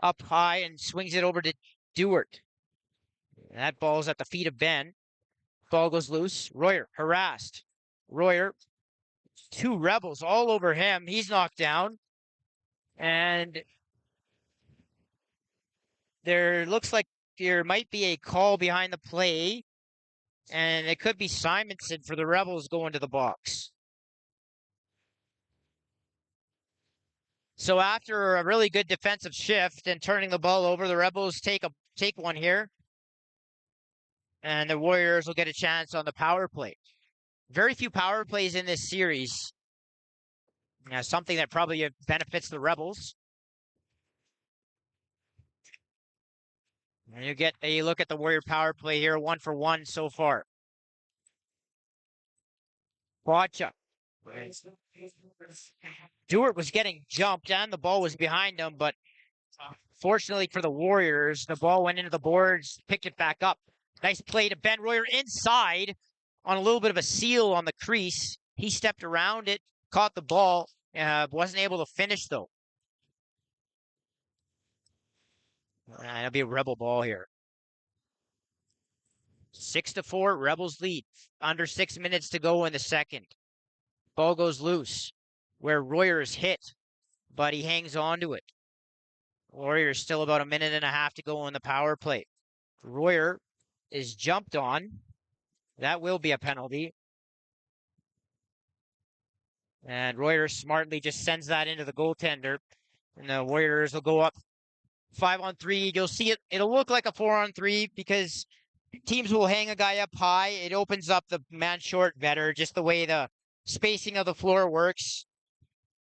up high and swings it over to Dewart. That ball's at the feet of Ben. Ball goes loose. Royer harassed. Royer, 2 Rebels all over him. He's knocked down. And there looks like there might be a call behind the play. And it could be Simonson for the Rebels going to the box. So after a really good defensive shift and turning the ball over, the Rebels take one here. And the Warriors will get a chance on the power play. Very few power plays in this series. Something that probably benefits the Rebels. And you get a look at the Warrior power play here, 1-for-1 so far. Quacha. Stewart was getting jumped and the ball was behind him, but fortunately for the Warriors, the ball went into the boards, picked it back up. Nice play to Ben Royer inside on a little bit of a seal on the crease. He stepped around it, caught the ball, wasn't able to finish though. It'll be a Rebel ball here. 6-4, Rebels lead. Under 6 minutes to go in the second. Ball goes loose where Royer is hit, but he hangs on to it. Warriors still about a minute and a half to go on the power play. Royer is jumped on. That will be a penalty. And Royer smartly just sends that into the goaltender. And the Warriors will go up 5-on-3. You'll see it. It'll look like a 4-on-3 because teams will hang a guy up high. It opens up the man short better, just the way the spacing of the floor works.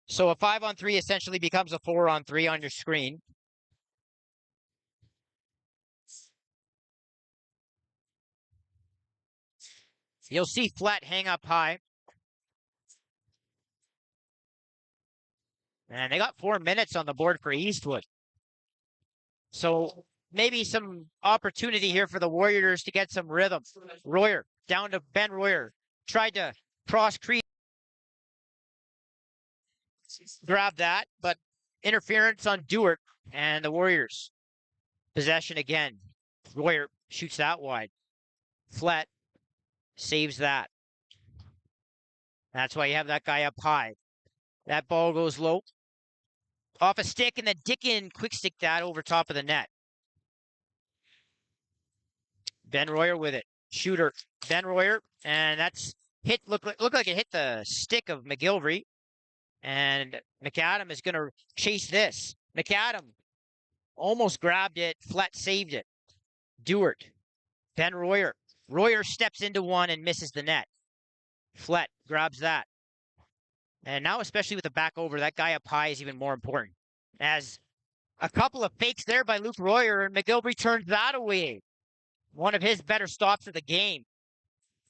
So a 5-on-3 essentially becomes a 4-on-3 on your screen. You'll see Flat hang up high. And they got 4 minutes on the board for Eastwood. So maybe some opportunity here for the Warriors to get some rhythm. Royer down to Ben Royer. Tried to cross crease. Grab that, but interference on Dewart and the Warriors. Possession again. Royer shoots that wide. Flat saves that. That's why you have that guy up high. That ball goes low. Off a stick, and then Dickin quick stick that over top of the net. Ben Royer with it. Shooter. Ben Royer, and that's hit. Look like it hit the stick of McGilvery. And McAdam is going to chase this. McAdam almost grabbed it. Flat saved it. Dewart. Ben Royer. Royer steps into one and misses the net. Flet grabs that. And now, especially with the back over, that guy up high is even more important. As a couple of fakes there by Luke Royer, and McGilvery turns that away. One of his better stops of the game.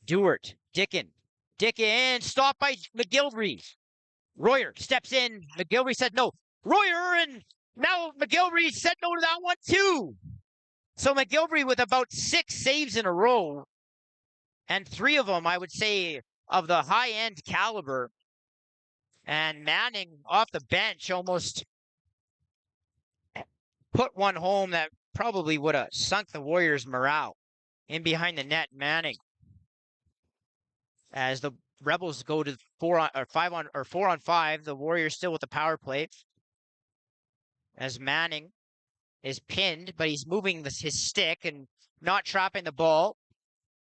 Dewart. Dickin, stopped by McGilvery. Royer steps in. McGilvery said no. Royer, and now McGilvery said no to that one too. So McGilvery with about 6 saves in a row, and 3 of them, I would say, of the high-end caliber. And Manning off the bench almost put one home that probably would have sunk the Warriors' morale. In behind the net, Manning. As the Rebels go to 4-on-5, the Warriors still with the power play. As Manning is pinned, but he's moving his stick and not trapping the ball.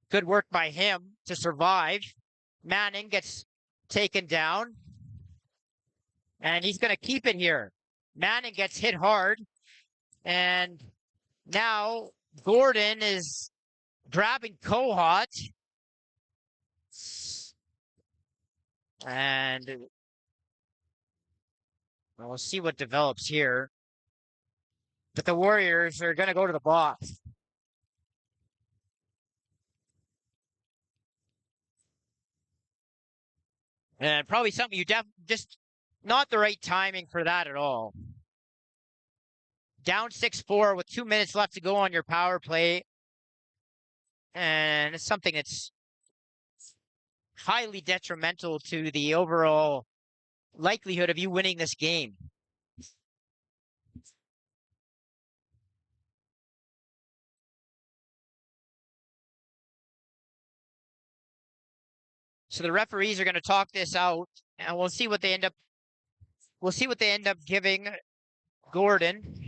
Good work by him to survive. Manning gets taken down. And he's going to keep it here. Manning gets hit hard. And now Gordon is grabbing Kohut. And we'll see what develops here. But the Warriors are going to go to the box. And probably something you just not the right timing for that at all. Down 6-4 with 2 minutes left to go on your power play. And it's something that's highly detrimental to the overall likelihood of you winning this game. So the referees are going to talk this out, and we'll see what they end up giving Gordon.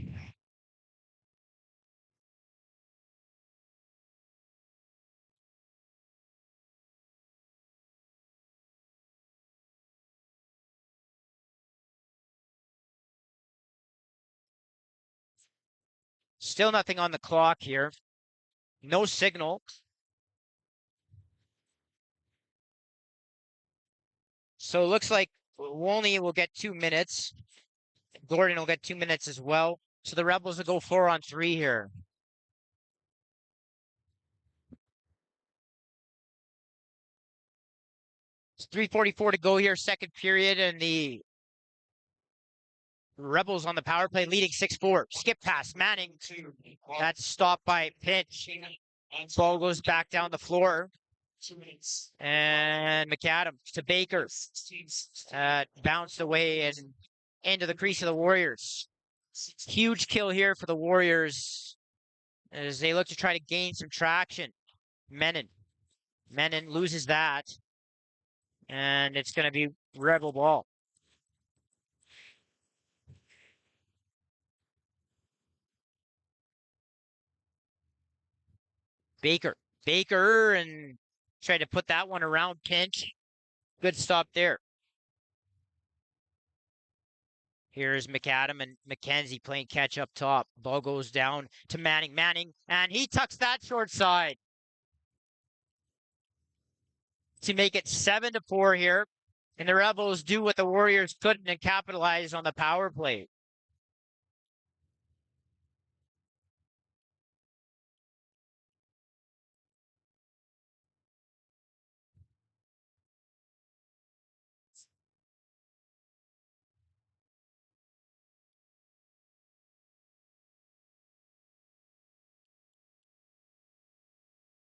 Still nothing on the clock here. No signal. So it looks like Wolney will get 2 minutes. Gordon will get 2 minutes as well. So the Rebels will go 4-on-3 here. 3:44 to go here, second period, and the Rebels on the power play leading 6-4. Skip pass, Manning. That's stopped by Pinch. Ball goes back down the floor. And McAdams to Baker. Bounced away and into the crease of the Warriors. Huge kill here for the Warriors as they look to try to gain some traction. Menon loses that. And it's going to be Rebel ball. Baker, and tried to put that one around Pinch. Good stop there. Here's McAdam and McKenzie playing catch up top. Ball goes down to Manning, and he tucks that short side to make it 7-4 here. And the Rebels do what the Warriors couldn't and capitalize on the power play.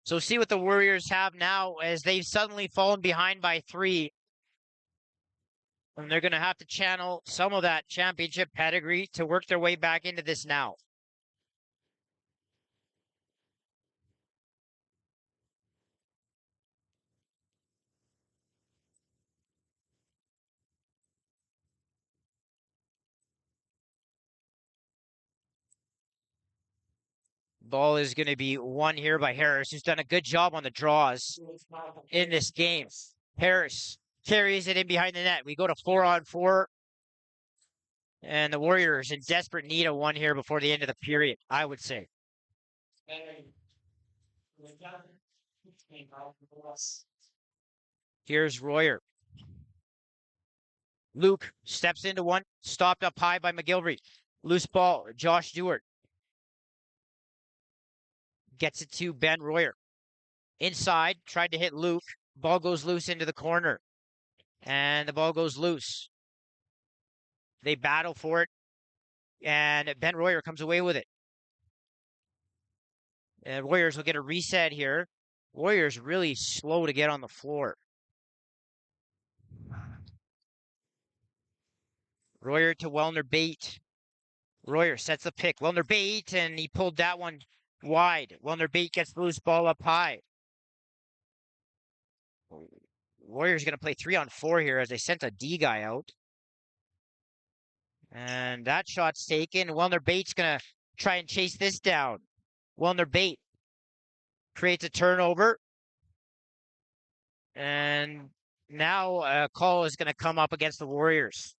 So see what the Warriors have now as they've suddenly fallen behind by 3. And they're going to have to channel some of that championship pedigree to work their way back into this now. Ball is going to be won here by Harris, who's done a good job on the draws in this game. Harris carries it in behind the net. We go to 4-on-4. And the Warriors in desperate need of one here before the end of the period, I would say. Here's Royer. Luke steps into one, stopped up high by McGilvery. Loose ball, Josh Stewart. Gets it to Ben Royer. Inside, tried to hit Luke. Ball goes loose into the corner. And the ball goes loose. They battle for it. And Ben Royer comes away with it. And Warriors will get a reset here. Warriors really slow to get on the floor. Royer to Wellner Bate. Royer sets the pick. Wellner Bate, and he pulled that one wide. Wellner Bate gets the loose ball up high. Warriors going to play 3-on-4 here as they sent a D guy out. And that shot's taken. Wellner Bate's going to try and chase this down. Wellner Bate creates a turnover. And now a call is going to come up against the Warriors.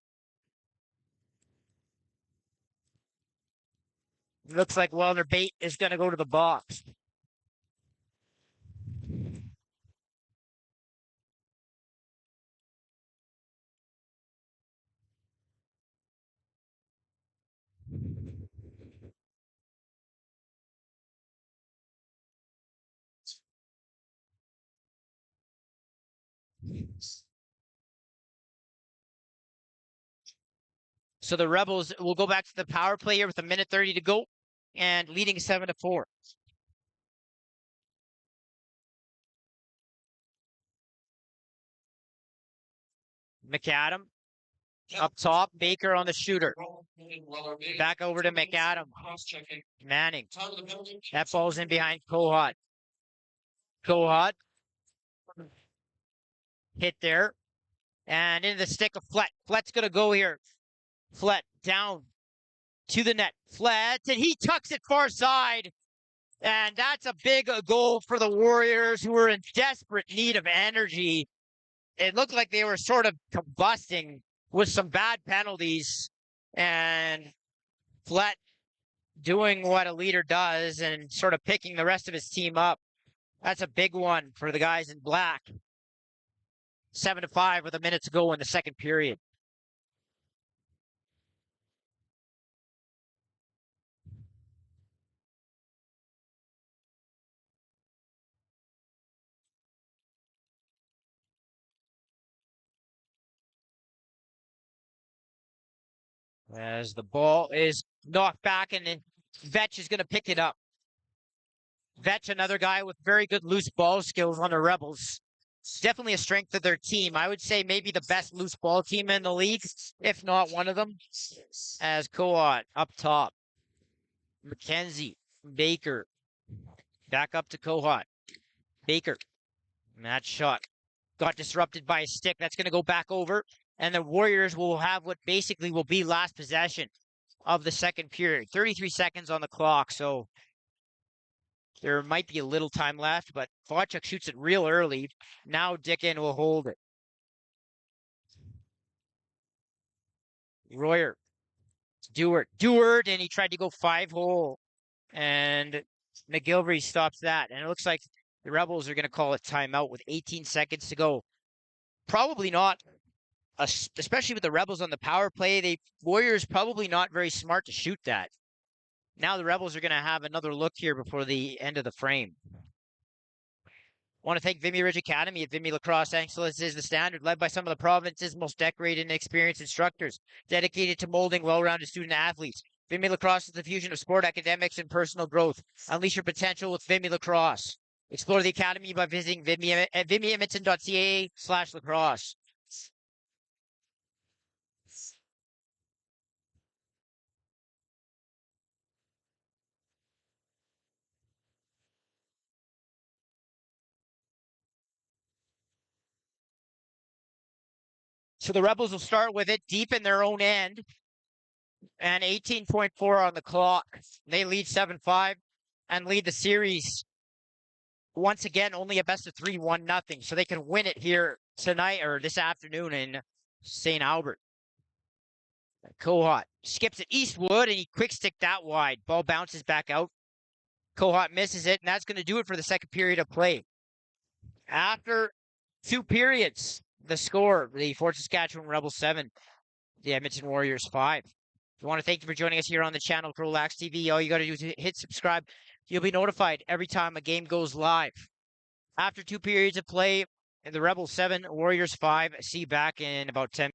Looks like Wellner Bate is going to go to the box. So the Rebels will go back to the power play here with 1:30 to go and leading 7-4. McAdam up top, Baker on the shooter. Back over to McAdam. Manning. That ball's in behind Kohut. Kohut. Hit there. And into the stick of Flett. Flett's going to go here. Flett down to the net. Flett, and he tucks it far side. And that's a big goal for the Warriors, who were in desperate need of energy. It looked like they were sort of combusting with some bad penalties. And Flett doing what a leader does and sort of picking the rest of his team up. That's a big one for the guys in black. 7-5 with a minute to go in the second period. As the ball is knocked back, and then Vetch is going to pick it up. Vetch, another guy with very good loose ball skills on the Rebels. It's definitely a strength of their team. I would say maybe the best loose ball team in the league, if not one of them. As Coat up top. McKenzie, Baker, back up to Coat. Baker, that shot got disrupted by a stick. That's going to go back over, and the Warriors will have what basically will be last possession of the second period. 33 seconds on the clock, so there might be a little time left, but Fawchuk shoots it real early. Now Dickin will hold it. Royer, Dewart, and he tried to go 5-hole, and McGilvery stops that. And it looks like the Rebels are going to call a timeout with 18 seconds to go. Probably not, especially with the Rebels on the power play. The Warriors probably not very smart to shoot that. Now the Rebels are going to have another look here before the end of the frame. Want to thank Vimy Ridge Academy. At Vimy Lacrosse, excellence is the standard, led by some of the province's most decorated and experienced instructors, dedicated to molding well-rounded student athletes. Vimy Lacrosse is the fusion of sport, academics, and personal growth. Unleash your potential with Vimy Lacrosse. Explore the academy by visiting vimyedmonton.ca/lacrosse. So the Rebels will start with it deep in their own end, and 18.4 on the clock. They lead 7-5 and lead the series once again, only a best of 3, 1-0. So they can win it here tonight or this afternoon in St. Albert. Coat skips it Eastwood, and he quick stick that wide. Ball bounces back out. Coat misses it, and that's going to do it for the second period of play. After 2 periods, the score, the Fort Saskatchewan Rebels 7, the Edmonton Warriors 5. We want to thank you for joining us here on the channel, CROW LAX TV. All you got to do is hit subscribe. You'll be notified every time a game goes live. After 2 periods of play, the Rebels 7, Warriors 5. See you back in about 10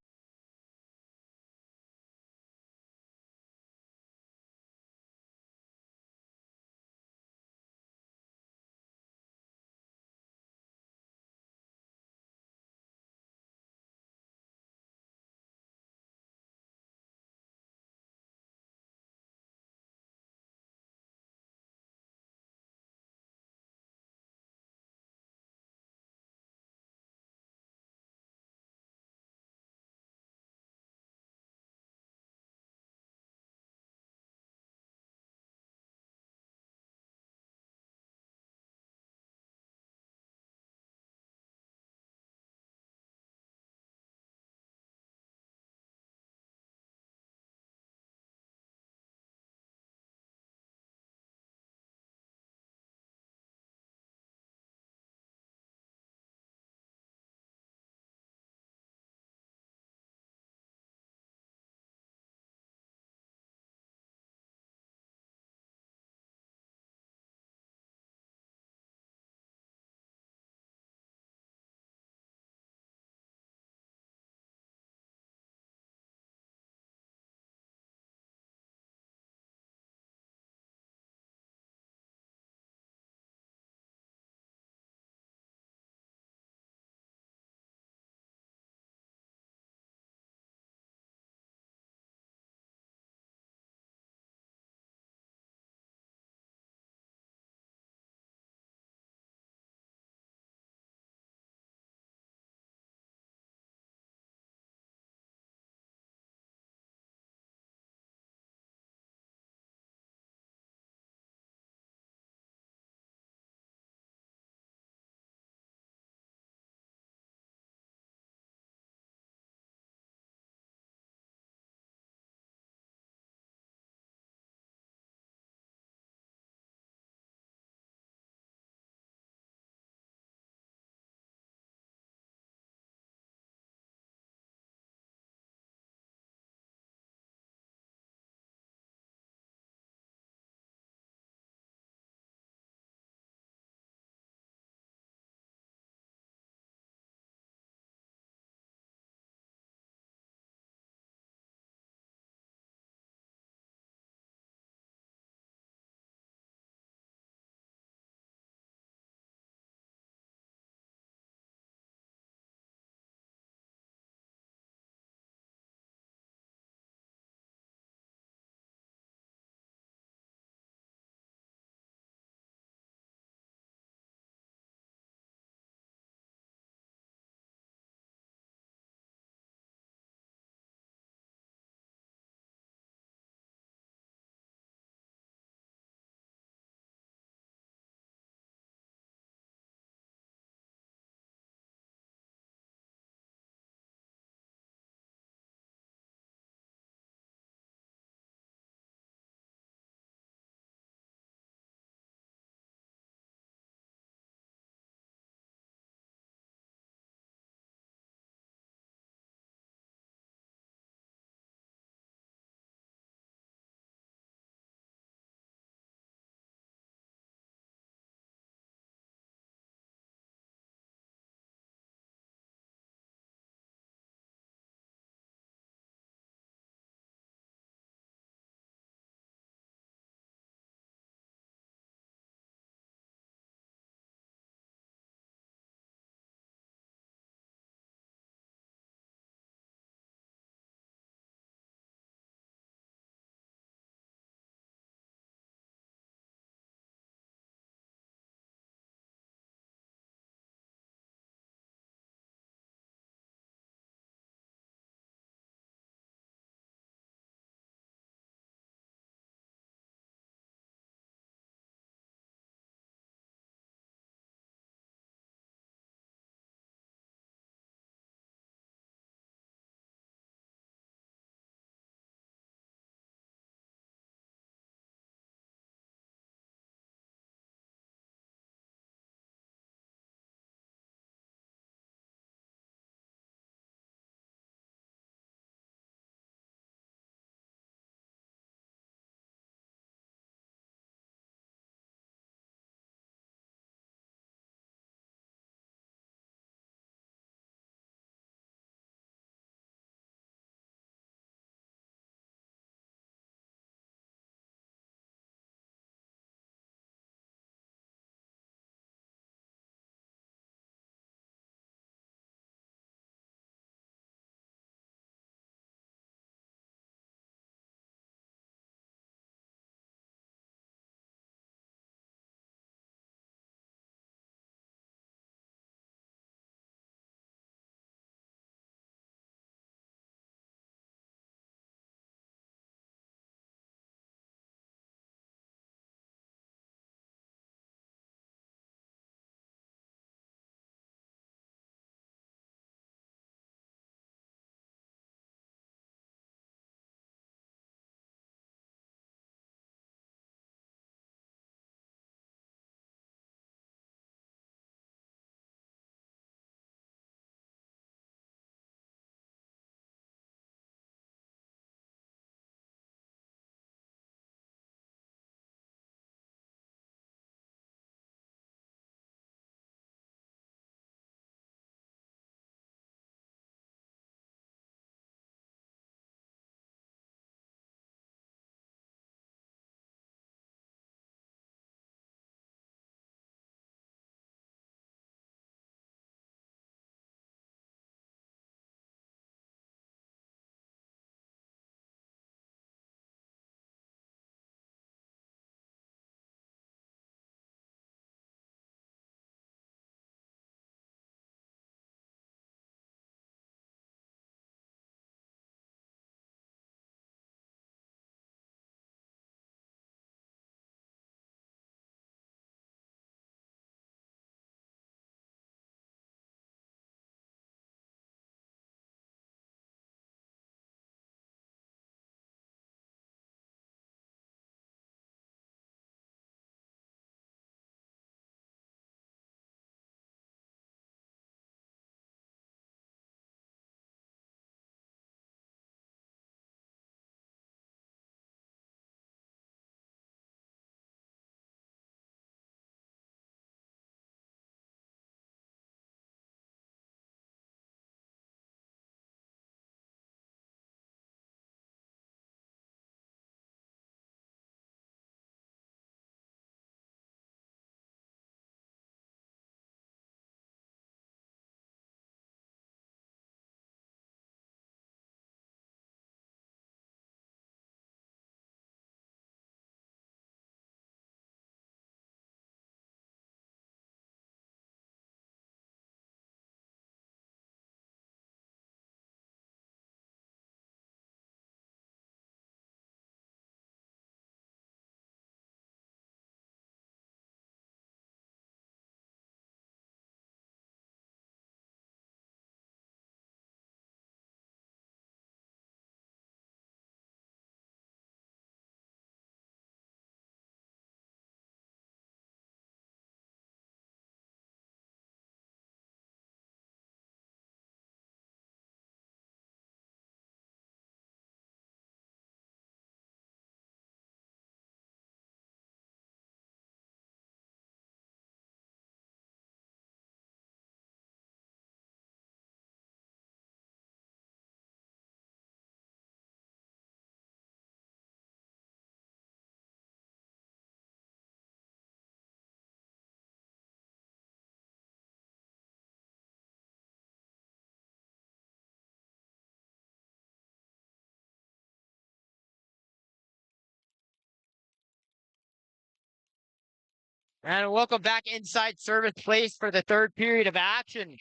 And welcome back inside service place for the third period of action,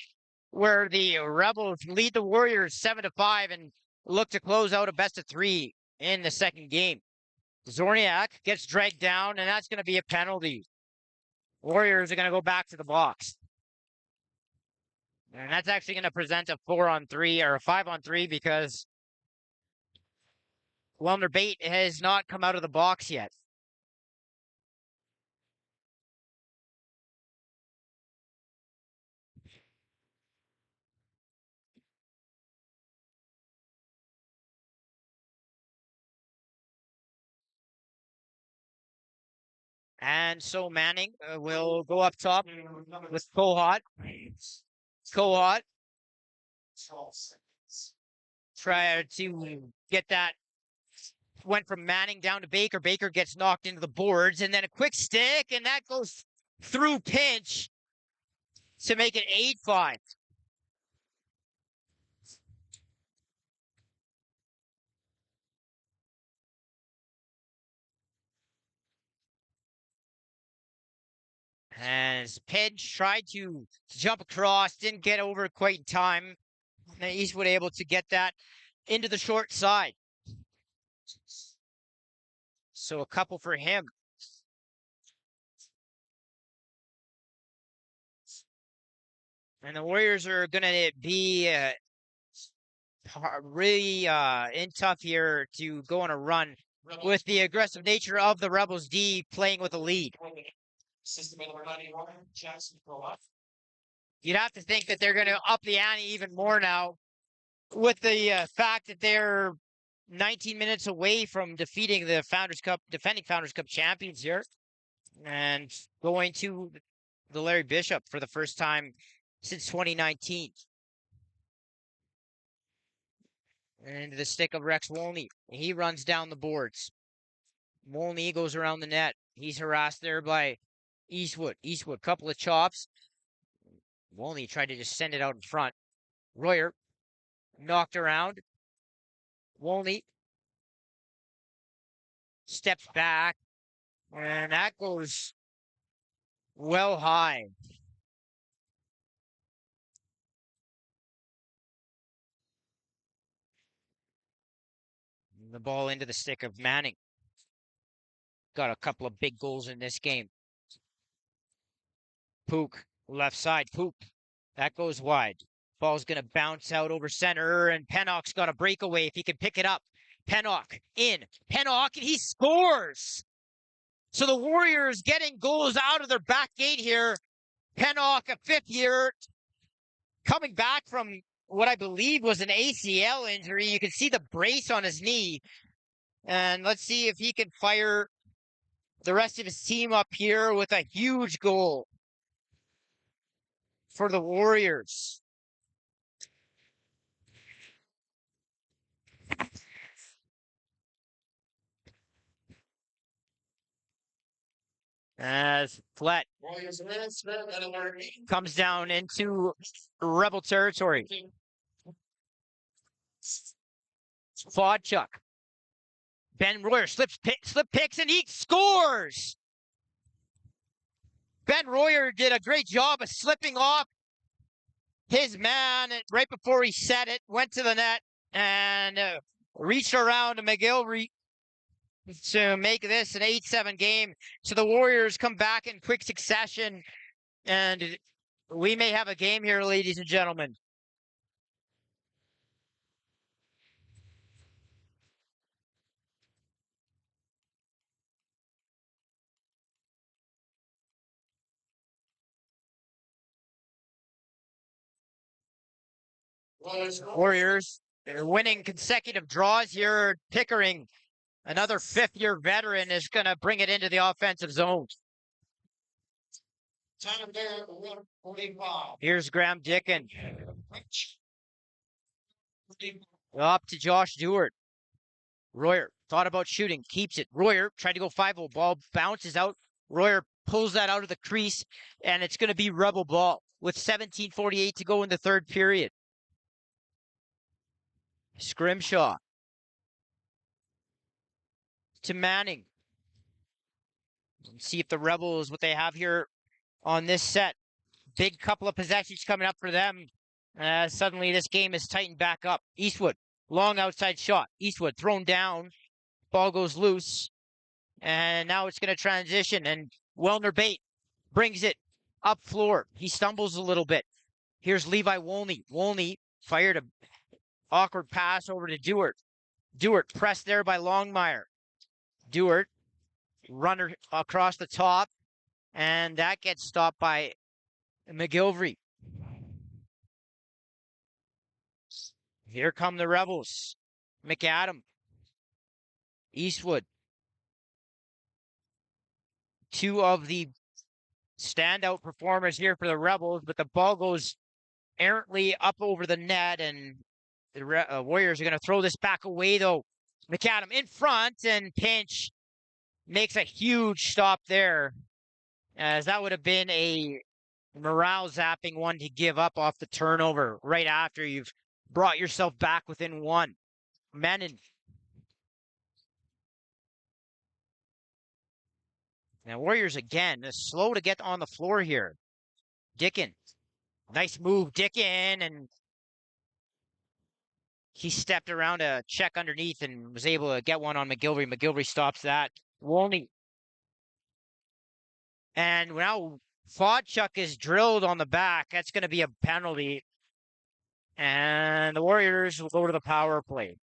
where the Rebels lead the Warriors 7-5 and look to close out a best of 3 in the second game. Zorniak gets dragged down, and that's going to be a penalty. Warriors are going to go back to the box. And that's actually going to present a 4-on-3 or a 5-on-3 because Wellner Bate has not come out of the box yet. And so Manning will go up top with Kohut. Kohut try to get that. Went from Manning down to Baker. Baker gets knocked into the boards, and then a quick stick, and that goes through pinch to make it 8-5. As Pinch tried to jump across, didn't get over quite in time. And Eastwood able to get that into the short side. So a couple for him. And the Warriors are going to be really in tough here to go on a run with the aggressive nature of the Rebels D playing with a lead. You'd have to think that they're going to up the ante even more now with the fact that they're 19 minutes away from defeating the defending Founders Cup champions here and going to the Larry Bishop for the first time since 2019. And the stick of Rex Wolney. He runs down the boards. Wolney goes around the net. He's harassed there by Eastwood. Eastwood, couple of chops. Wolney tried to just send it out in front. Royer knocked around. Wolney steps back. And that goes well high. The ball into the stick of Manning. Got a couple of big goals in this game. Pook, left side, Pook. That goes wide. Ball's going to bounce out over center, and Pennock's got a breakaway if he can pick it up. Pennock in. Pennock, and he scores! So the Warriors getting goals out of their back gate here. Pennock, a fifth year, coming back from what I believe was an ACL injury. You can see the brace on his knee. And let's see if he can fire the rest of his team up here with a huge goal for the Warriors. As Flett comes down into Rebel territory. Fodchuk. Ben Royer slip picks, and he scores! Ben Royer did a great job of slipping off his man right before he set it, went to the net, and reached around to McGill to make this an 8-7 game. So the Warriors come back in quick succession, and we may have a game here, ladies and gentlemen. Warriors winning consecutive draws here. Pickering, another fifth-year veteran, is going to bring it into the offensive zone. Here's Graham Dickin. Up to Josh Dewart. Royer thought about shooting, keeps it. Royer tried to go 5-0. Ball bounces out. Royer pulls that out of the crease, and it's going to be Rebel ball with 17:48 to go in the third period. Scrimshaw to Manning. See if the Rebels, what they have here on this set. Big couple of possessions coming up for them. Suddenly this game is tightened back up. Eastwood, long outside shot. Eastwood thrown down. Ball goes loose. And now it's going to transition. And Wellner Bate brings it up floor. He stumbles a little bit. Here's Levi Wolney. Wolney fired an awkward pass over to Dewart. Dewart pressed there by Longmire. Dewart, runner across the top. And that gets stopped by McGilvery. Here come the Rebels. McAdam. Eastwood. Two of the standout performers here for the Rebels, but the ball goes errantly up over the net, and the Warriors are going to throw this back away, though. McAdam in front, and Pinch makes a huge stop there, as that would have been a morale zapping one to give up off the turnover right after you've brought yourself back within one. Menon. Now Warriors again, slow to get on the floor here. Dickin. Nice move, Dickin, and he stepped around a check underneath and was able to get one on McGilvery. McGilvery stops that. Wolney. And now Fodchuk is drilled on the back. That's going to be a penalty. And the Warriors will go to the power play.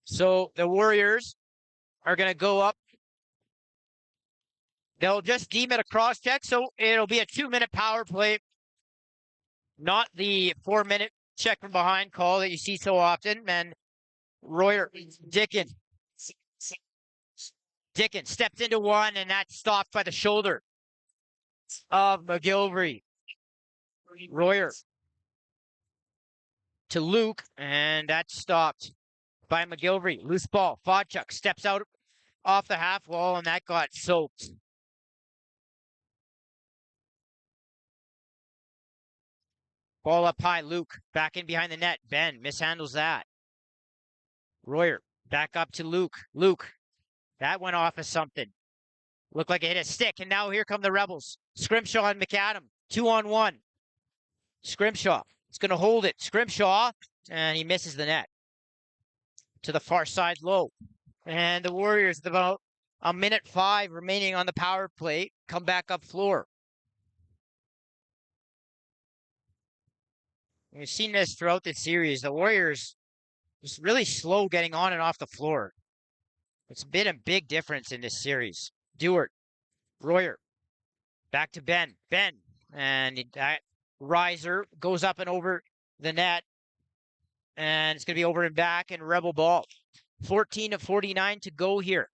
So the Warriors are going to go up. They'll just deem it a cross check, so it'll be a 2-minute power play, not the 4-minute check from behind call that you see so often. And Royer, Dickin stepped into one, and that's stopped by the shoulder of McGilvery. Royer to Luke, and that's stopped by McGilvery. Loose ball. Fodchuk steps out off the half wall, and that got soaked. Ball up high. Luke back in behind the net. Ben mishandles that. Royer back up to Luke. Luke, that went off of something. Looked like it hit a stick, and now here come the Rebels. Scrimshaw and McAdam, 2-on-1. Scrimshaw is going to hold it. Scrimshaw, and he misses the net. To the far side low. And the Warriors, with about 1:05 remaining on the power play, come back up floor. We've seen this throughout the series. The Warriors just really slow getting on and off the floor. It's been a big difference in this series. Dewart, Royer, back to Ben. Ben, and that riser goes up and over the net. And it's going to be over and back, and Rebel ball. 14-49 to go here.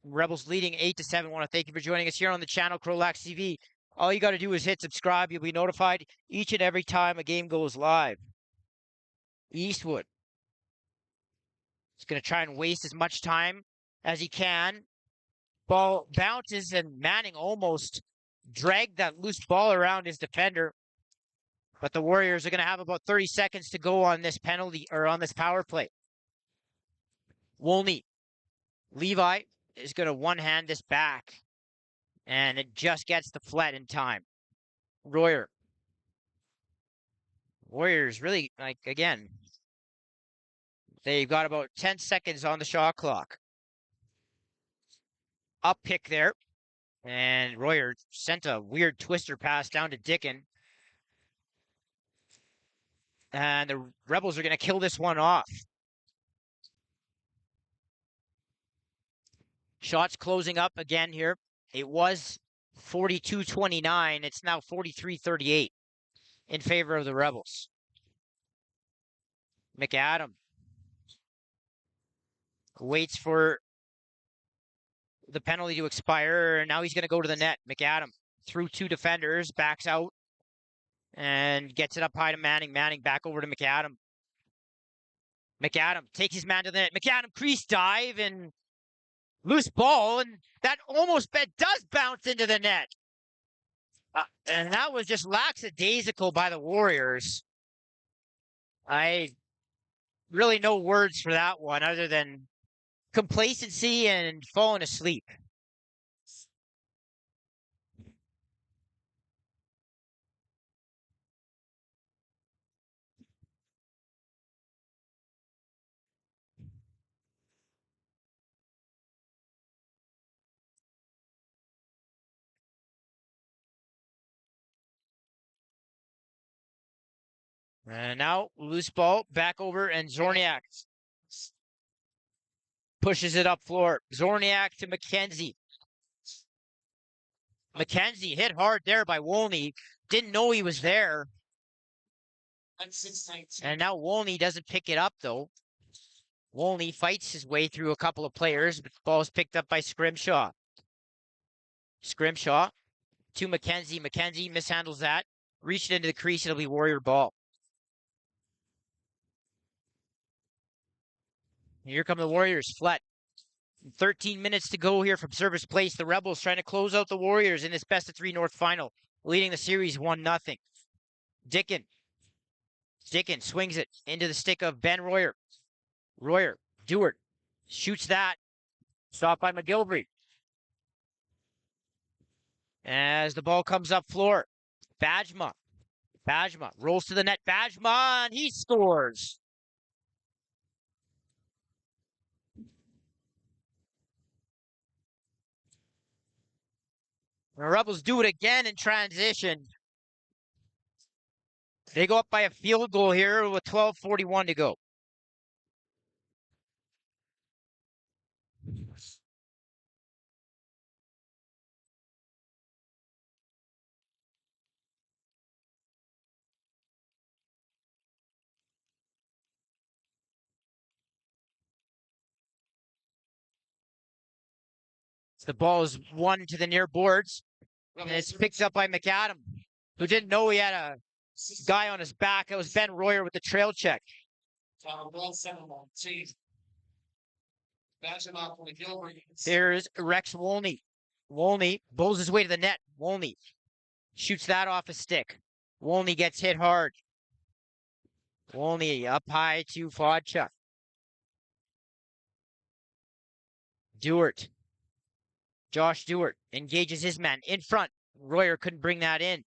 Rebels leading 8-7. I want to thank you for joining us here on the channel, CROW LAX TV. All you got to do is hit subscribe. You'll be notified each and every time a game goes live. Eastwood is going to try and waste as much time as he can. Ball bounces, and Manning almost dragged that loose ball around his defender. But the Warriors are going to have about 30 seconds to go on this penalty, or on this power play. Wolney. Levi is going to one-hand this back. And it just gets the flat in time. Royer. Warriors really, like, again, they've got about 10 seconds on the shot clock. Up pick there. And Royer sent a weird twister pass down to Dickin. And the Rebels are going to kill this one off. Shots closing up again here. It was 42-29. It's now 43-38 in favor of the Rebels. McAdam waits for the penalty to expire. Now he's going to go to the net. McAdam through two defenders, backs out, and gets it up high to Manning. Manning back over to McAdam. McAdam takes his man to the net. McAdam crease dive and loose ball, and that almost does bounce into the net. And that was just lackadaisical by the Warriors. I really no words for that one other than complacency and falling asleep. And now loose ball back over, and Zorniak pushes it up floor. Zorniak to McKenzie. McKenzie hit hard there by Wolney. Didn't know he was there. And now Wolney doesn't pick it up, though. Wolney fights his way through a couple of players, but the ball is picked up by Scrimshaw. Scrimshaw to McKenzie. McKenzie mishandles that. Reached into the crease. It'll be Warrior ball. Here come the Warriors. Flett. 13 minutes to go here from Service Place. The Rebels trying to close out the Warriors in this best-of-3 North final, leading the series 1-0. Dickin swings it into the stick of Ben Royer. Royer, Dewart, shoots that. Stopped by McGilvery. As the ball comes up floor, Bajma rolls to the net. Bajma, and he scores. The Rebels do it again in transition. They go up by a field goal here with 12:41 to go. The ball is won to the near boards, and it's picked up by McAdam, who didn't know he had a guy on his back. It was Ben Royer with the trail check. Here's Rex Wolney. Wolney bowls his way to the net. Wolney shoots that off a stick. Wolney gets hit hard. Wolney up high to Fodchuk. Dewart. Josh Dewart engages his man in front. Royer couldn't bring that in.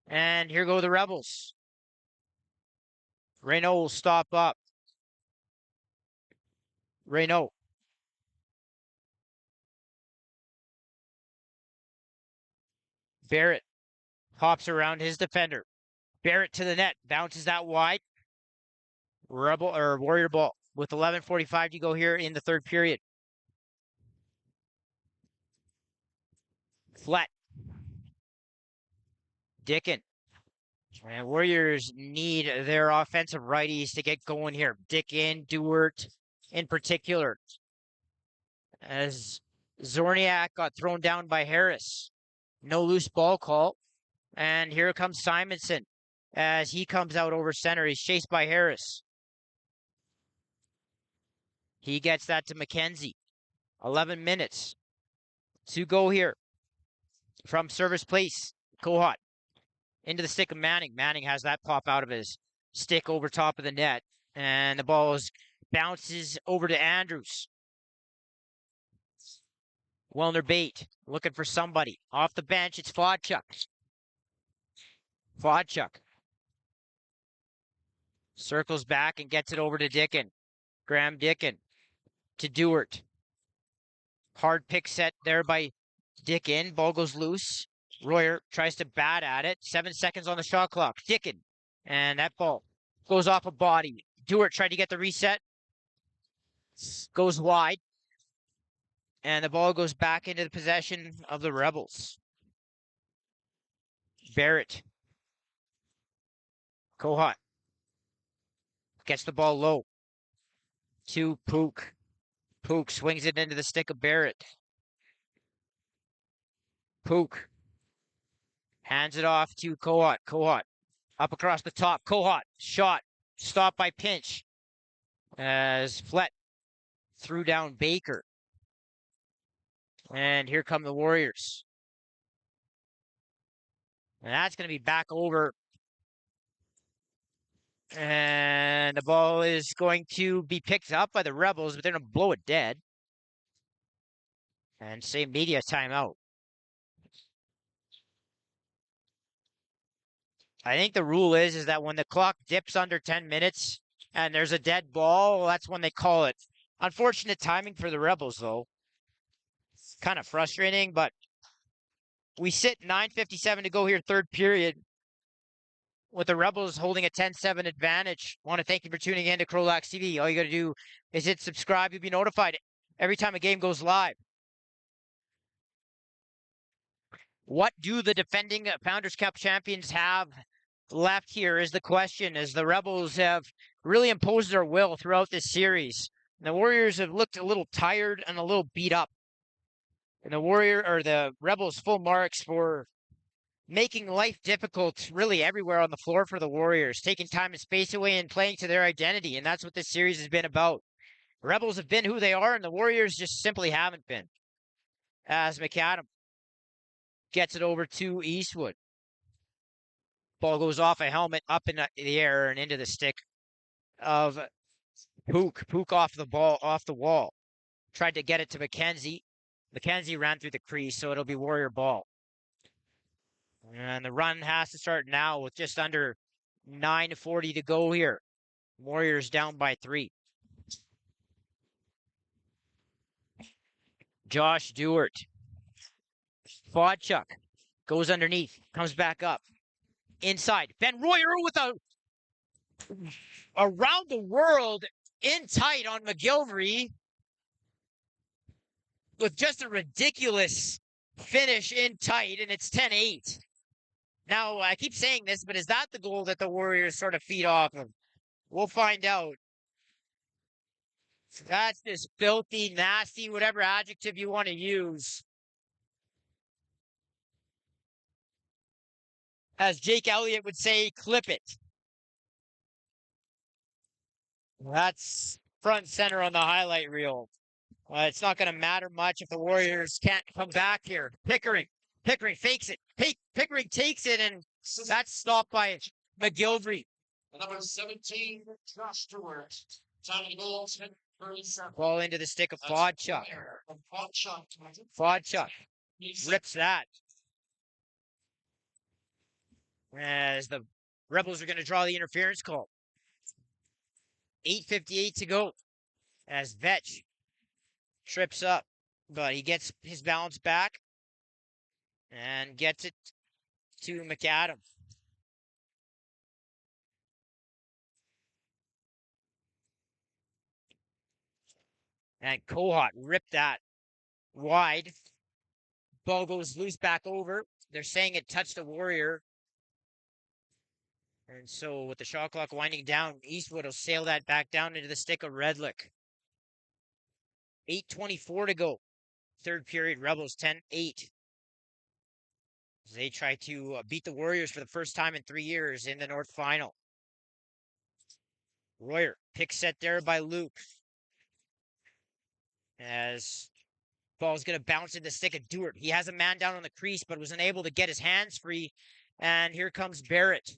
And here go the Rebels. Reynaud will stop up. Reynaud. Barrett hops around his defender. Barrett to the net. Bounces that wide. Warrior ball with 11:45 to go here in the third period. Flat. Dickin. And Warriors need their offensive righties to get going here. Dickin, Dewart in particular. As Zorniak got thrown down by Harris. No loose ball call. And here comes Simonson as he comes out over center. He's chased by Harris. He gets that to McKenzie. 11 minutes to go here from Service Place. Kohut into the stick of Manning. Manning has that pop out of his stick over top of the net. And the ball bounces over to Andrews. Wellner Bate looking for somebody. Off the bench, it's Fodchuk. Fodchuk circles back and gets it over to Dickin. Graham Dickin to Dewart. Hard pick set there by Dickin. Ball goes loose. Royer tries to bat at it. 7 seconds on the shot clock. Dickin. And that ball goes off a body. Dewart tried to get the reset. Goes wide. And the ball goes back into the possession of the Rebels. Barrett. Kohut. Gets the ball low. To Pook. Pook swings it into the stick of Barrett. Pook. Hands it off to Kohut. Kohut. Up across the top. Kohut. Shot. Stopped by Pinch. as Flett threw down Baker. And here come the Warriors. And that's going to be back over. And the ball is going to be picked up by the Rebels, but they're going to blow it dead. And say media timeout. I think the rule is that when the clock dips under 10 minutes and there's a dead ball, that's when they call it. Unfortunate timing for the Rebels, though. It's kind of frustrating, but we sit 9:57 to go here, third period, with the Rebels holding a 10-7 advantage. Want to thank you for tuning in to CROW LAX TV. All you got to do is hit subscribe. You'll be notified every time a game goes live. What do the defending Founders Cup champions have left here is the question, as the Rebels have really imposed their will throughout this series. And the Warriors have looked a little tired and a little beat up. And the Rebels full marks for making life difficult really everywhere on the floor for the Warriors, taking time and space away and playing to their identity. And that's what this series has been about. Rebels have been who they are, and the Warriors just simply haven't been. As McAdam gets it over to Eastwood. Ball goes off a helmet, up in the air and into the stick of Pook. Pook off the wall. Tried to get it to McKenzie. McKenzie ran through the crease, so it'll be Warrior ball. And the run has to start now with just under 9:40 to go here. Warriors down by 3. Josh Dewart. Fodchuk goes underneath, comes back up. Inside, Ben Royer with a around the world in tight on McGilvery with just a ridiculous finish in tight, and it's 10-8. Now, I keep saying this, but is that the goal that the Warriors sort of feed off of? We'll find out. That's just filthy, nasty, whatever adjective you want to use. As Jake Elliott would say, clip it. That's front center on the highlight reel. It's not going to matter much if the Warriors can't come back here. Pickering fakes it. Pickering takes it, and that's stopped by McGilvery. Number 17, Josh Stewart. Time to goal, 10:37. Ball into the stick of Fodchuk. Fodchuk rips that. As the Rebels are going to draw the interference call. 8:58 to go. As Vetch trips up, but he gets his balance back and gets it to McAdam. And Kohut ripped that wide. Ball goes loose back over. They're saying it touched the Warrior. And so with the shot clock winding down, Eastwood will sail that back down into the stick of Redlick. 8:24 to go. Third period, Rebels 10-8. They try to beat the Warriors for the first time in 3 years in the North Final. Royer, pick set there by Luke. As ball's going to bounce in the stick of Dewart. He has a man down on the crease, but was unable to get his hands free. And here comes Barrett.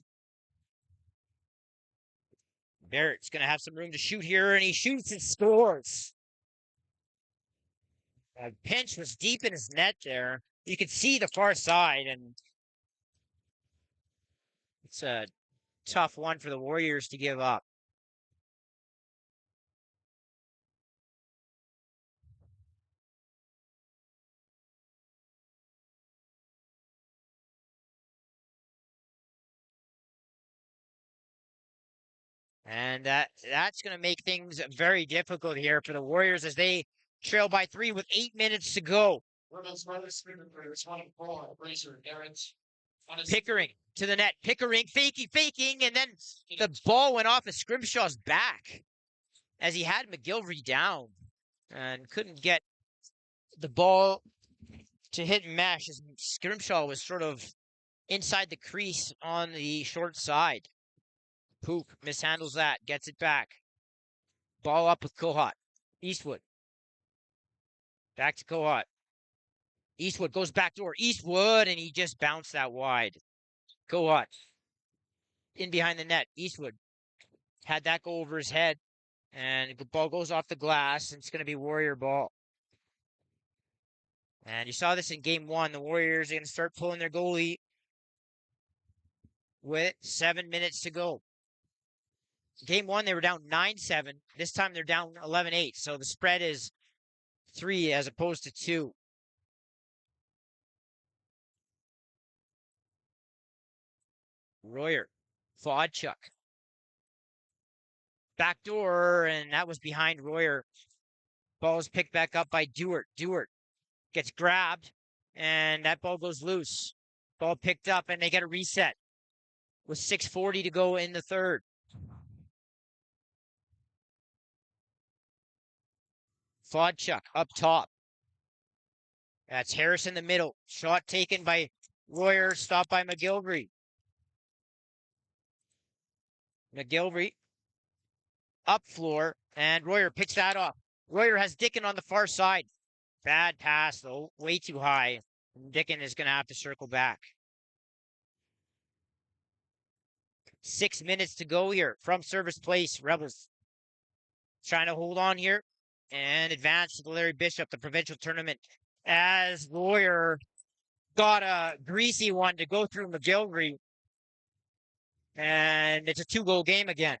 Barrett's going to have some room to shoot here, and he shoots and scores. Pinch was deep in his net there. You could see the far side, and it's a tough one for the Warriors to give up. And that's going to make things very difficult here for the Warriors as they trail by 3 with 8 minutes to go. Pickering to the net. Pickering faking, and then the ball went off of Scrimshaw's back as he had McGilvery down and couldn't get the ball to hit mesh as Scrimshaw was sort of inside the crease on the short side. Pook mishandles that, gets it back. Ball up with Kohut. Eastwood. Back to Kohut. Eastwood goes back door. Eastwood, and he just bounced that wide. Kohut. In behind the net. Eastwood had that go over his head, and the ball goes off the glass, and it's going to be Warrior ball. And you saw this in game one. The Warriors are going to start pulling their goalie with 7 minutes to go. Game one, they were down 9-7. This time they're down 11-8. So the spread is 3 as opposed to 2. Royer. Fodchuk. Backdoor, and that was behind Royer. Ball is picked back up by Dewart. Dewart gets grabbed, and that ball goes loose. Ball picked up, and they get a reset with 6:40 to go in the third. Fodchuk up top. That's Harris in the middle. Shot taken by Royer, stopped by McGilvery. McGilvery up floor, and Royer picks that off. Royer has Dickin on the far side. Bad pass, though, way too high. Dickin is going to have to circle back. 6 minutes to go here from service place. Rebels trying to hold on here and advance to the Larry Bishop, the provincial tournament, as Royer got a greasy one to go through McGilvery. And it's a 2-goal game again.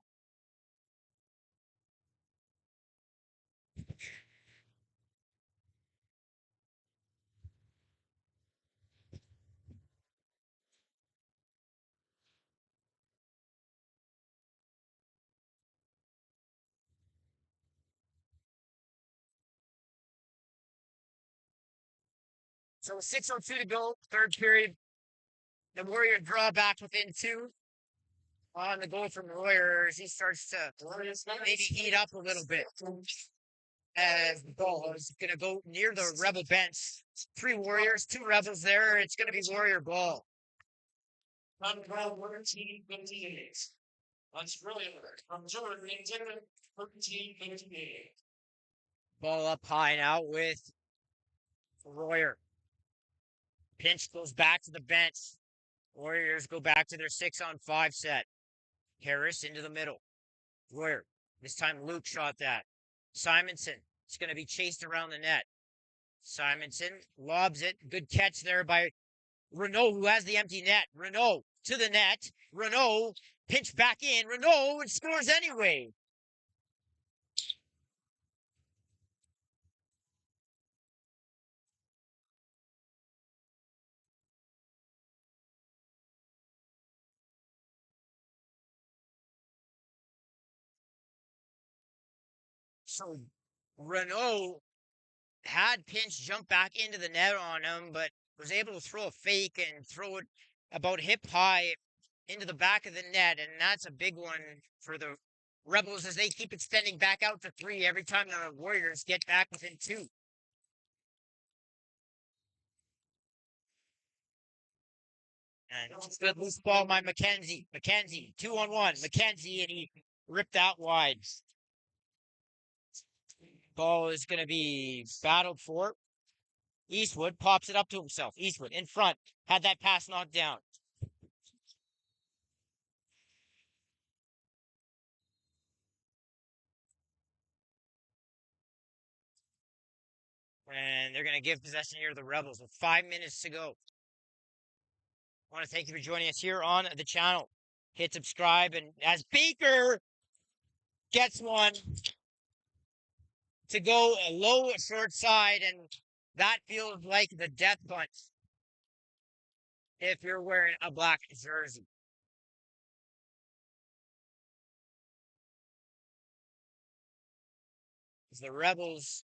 So 6:02 to go, third period. The Warriors draw back within 2 on the goal from Royer as he starts to maybe heat up a little bit. As the ball is going to go near the Rebel bench. 3 Warriors, 2 Rebels there. It's going to be Warrior ball. On ground 13-58. That's really from Jordan 13-58. Ball up high now with Royer. Pinch goes back to the bench. Warriors go back to their 6-on-5 set. Harris into the middle. Royer. This time Luke shot that. Simonson. It's going to be chased around the net. Simonson lobs it. Good catch there by Renault, who has the empty net. Renault to the net. Renault pinch back in. Renault and scores anyway. So Renault had Pinch jump back into the net on him, but was able to throw a fake and throw it about hip high into the back of the net. And that's a big one for the Rebels as they keep extending back out to 3 every time the Warriors get back within 2. And good loose ball by McKenzie. McKenzie, 2-on-1. McKenzie, and he ripped out wide. Ball is going to be battled for. Eastwood pops it up to himself. Eastwood in front. Had that pass knocked down. And they're going to give possession here to the Rebels with 5 minutes to go. I want to thank you for joining us here on the channel. Hit subscribe, and as Baker gets one to go a low short side, and that feels like the death punch if you're wearing a black jersey. As the Rebels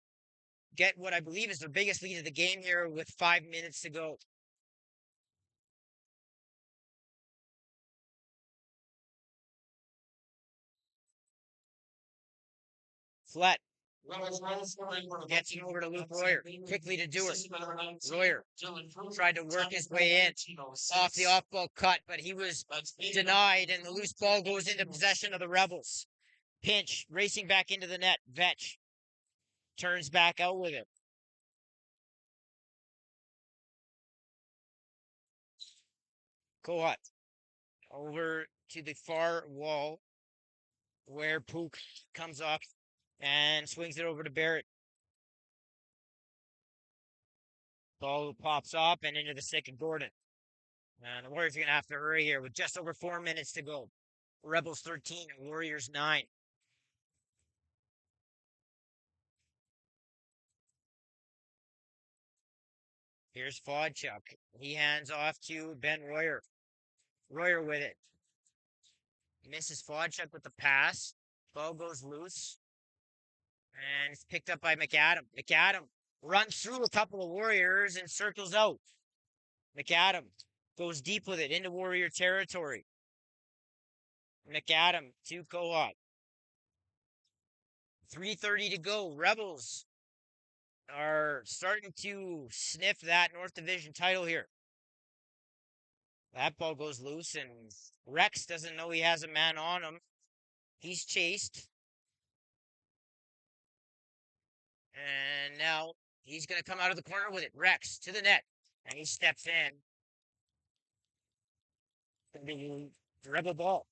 get what I believe is their biggest lead of the game here with 5 minutes to go. Flat gets it over to Luke Royer. Quickly to Dewar. Royer tried to work his way in off the off-ball cut, but he was denied, and the loose ball goes into possession of the Rebels. Pinch, racing back into the net. Vetch turns back out with it. Coat over to the far wall where Pook comes off and swings it over to Barrett. Ball pops up and into the stick of Gordon. And the Warriors are going to have to hurry here with just over 4 minutes to go. Rebels 13, Warriors 9. Here's Fodchuk. He hands off to Ben Royer. Royer with it. Misses Fodchuk with the pass. Ball goes loose. And it's picked up by McAdam. McAdam runs through a couple of Warriors and circles out. McAdam goes deep with it into Warrior territory. McAdam to Co-op. 3:30 to go. Rebels are starting to sniff that North Division title here. That ball goes loose, and Rex doesn't know he has a man on him. He's chased. And now he's going to come out of the corner with it. Rex to the net. And he steps in. The Rebel ball.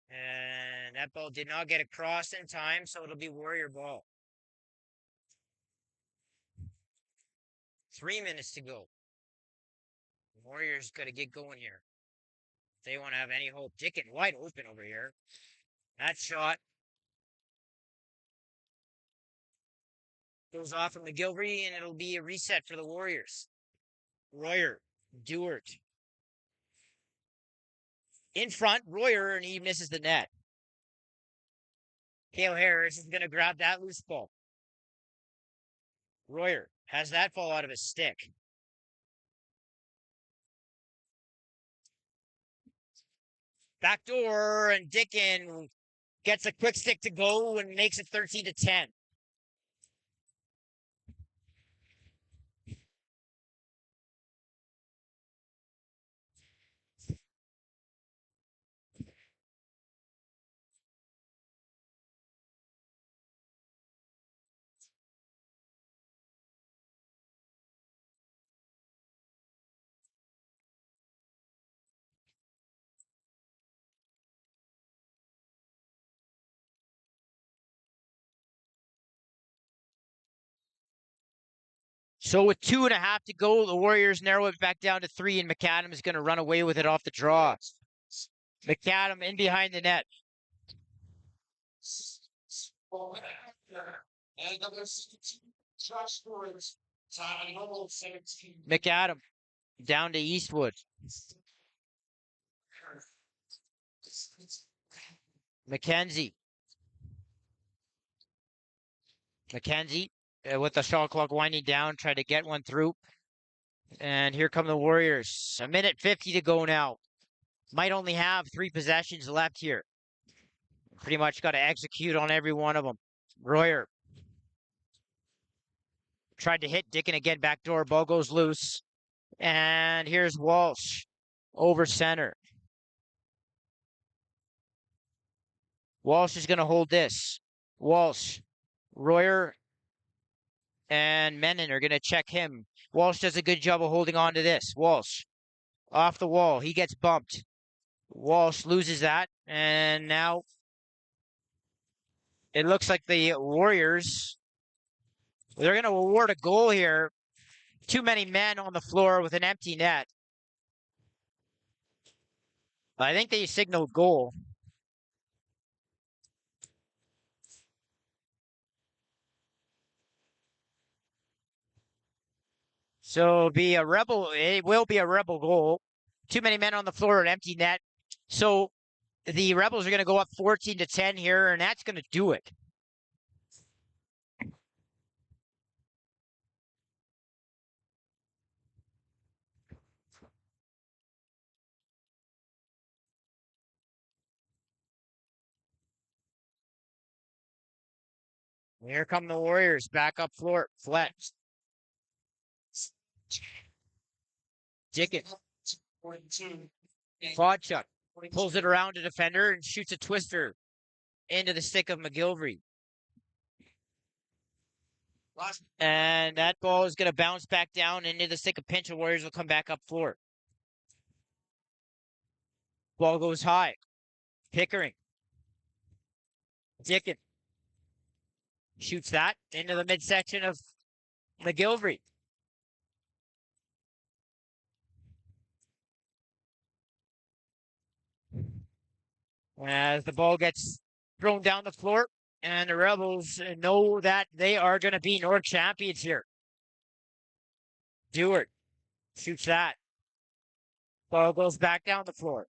And that ball did not get across in time, so it'll be Warrior ball. 3 minutes to go. Warriors got to get going here. If they want to have any hope. Dickon wide open over here. That shot goes off from McGilvery, and it'll be a reset for the Warriors. Royer, Dewart. In front, Royer, and he misses the net. Cale Harris is going to grab that loose ball. Royer has that fall out of his stick. Backdoor, and Dickon gets a quick stick to go and makes it 13-10. So with 2.5 to go, the Warriors narrow it back down to 3, and McAdam is going to run away with it off the draw. McAdam in behind the net. And number 17, Josh Gordon's time goal 17. McAdam down to Eastwood. McKenzie. With the shot clock winding down, try to get one through. And here come the Warriors. 1:50 to go now. Might only have 3 possessions left here. Pretty much got to execute on every one of them. Royer tried to hit Dickon again, backdoor. Ball goes loose. And here's Walsh over center. Walsh is going to hold this. Walsh, Royer, and Menon are going to check him. Walsh does a good job of holding on to this. Walsh off the wall. He gets bumped. Walsh loses that. And now it looks like the Warriors, they're going to award a goal here. Too many men on the floor with an empty net. I think they signaled goal. So it will be a Rebel goal. Too many men on the floor, an empty net. So the Rebels are going to go up 14-10 here, and that's going to do it. Here come the Warriors, back up floor, flex. Dickon 42. Fodchuk pulls it around a defender and shoots a twister into the stick of McGilvery. And that ball is going to bounce back down into the stick of Pinch, and Warriors will come back up floor. Ball goes high. Pickering. Dickin shoots that into the midsection of McGilvery. As the ball gets thrown down the floor, and the Rebels know that they are going to be North champions here. Dewart shoots that. Ball goes back down the floor.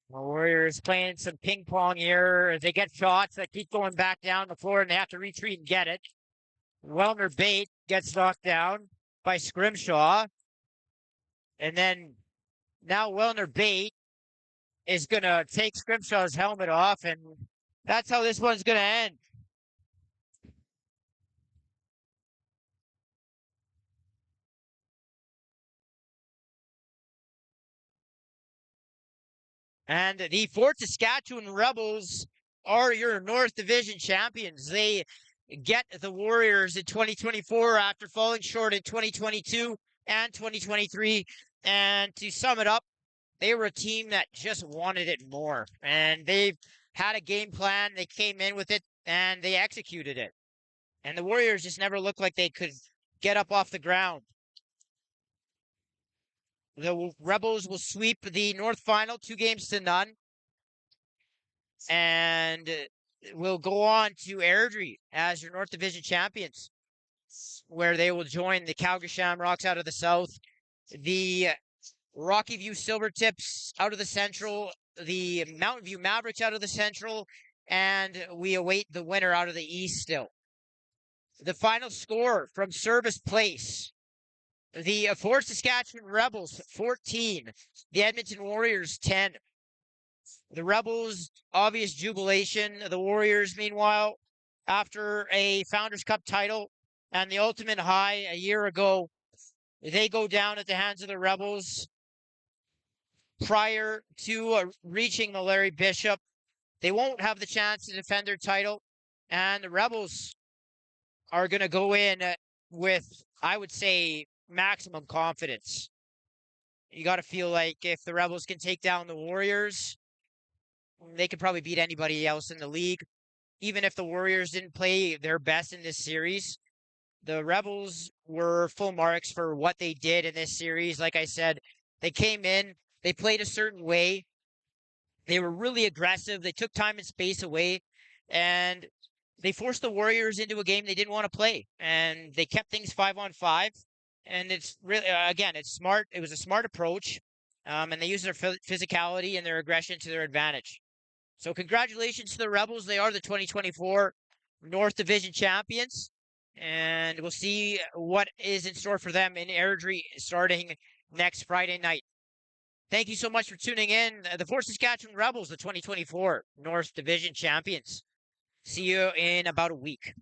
The Warriors playing some ping pong here. They get shots that keep going back down the floor, and they have to retreat and get it. Wellner Bate gets knocked down by Scrimshaw. And then now Wellner Bate is going to take Scrimshaw's helmet off, and that's how this one's going to end. And the Fort Saskatchewan Rebels are your North Division champions. They get the Warriors in 2024 after falling short in 2022 and 2023. And to sum it up, they were a team that just wanted it more. And they had a game plan. They came in with it and they executed it. And the Warriors just never looked like they could get up off the ground. The Rebels will sweep the North Final 2-0. And will go on to Airdrie as your North Division champions, where they will join the Calgary Shamrocks out of the South, the Rocky View Silvertips out of the Central, the Mountain View Mavericks out of the Central, and we await the winner out of the East still. The final score from Service Place: the Fort Saskatchewan Rebels 14, the Edmonton Warriors 10. The Rebels, obvious jubilation. The Warriors, meanwhile, after a Founders Cup title and the ultimate high a year ago, they go down at the hands of the Rebels. Prior to reaching the Larry Bishop, they won't have the chance to defend their title, and the Rebels are going to go in with, I would say, maximum confidence. You got to feel like if the Rebels can take down the Warriors, they could probably beat anybody else in the league. Even if the Warriors didn't play their best in this series, the Rebels were full marks for what they did in this series. Like I said, they came in, they played a certain way. They were really aggressive. They took time and space away, and they forced the Warriors into a game they didn't want to play. And they kept things 5-on-5. And it's really, again, it's smart. It was a smart approach. And they used their physicality and their aggression to their advantage. So congratulations to the Rebels. They are the 2024 North Division champions. And we'll see what is in store for them in Airdrie starting next Friday night. Thank you so much for tuning in. The Fort Saskatchewan Rebels, the 2024 North Division champions. See you in about a week.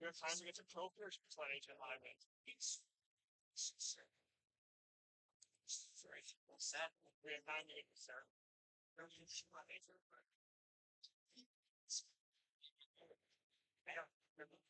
Your time to get to pro first play to highway. Sorry, set. We have 9 minutes, sir. I don't remember.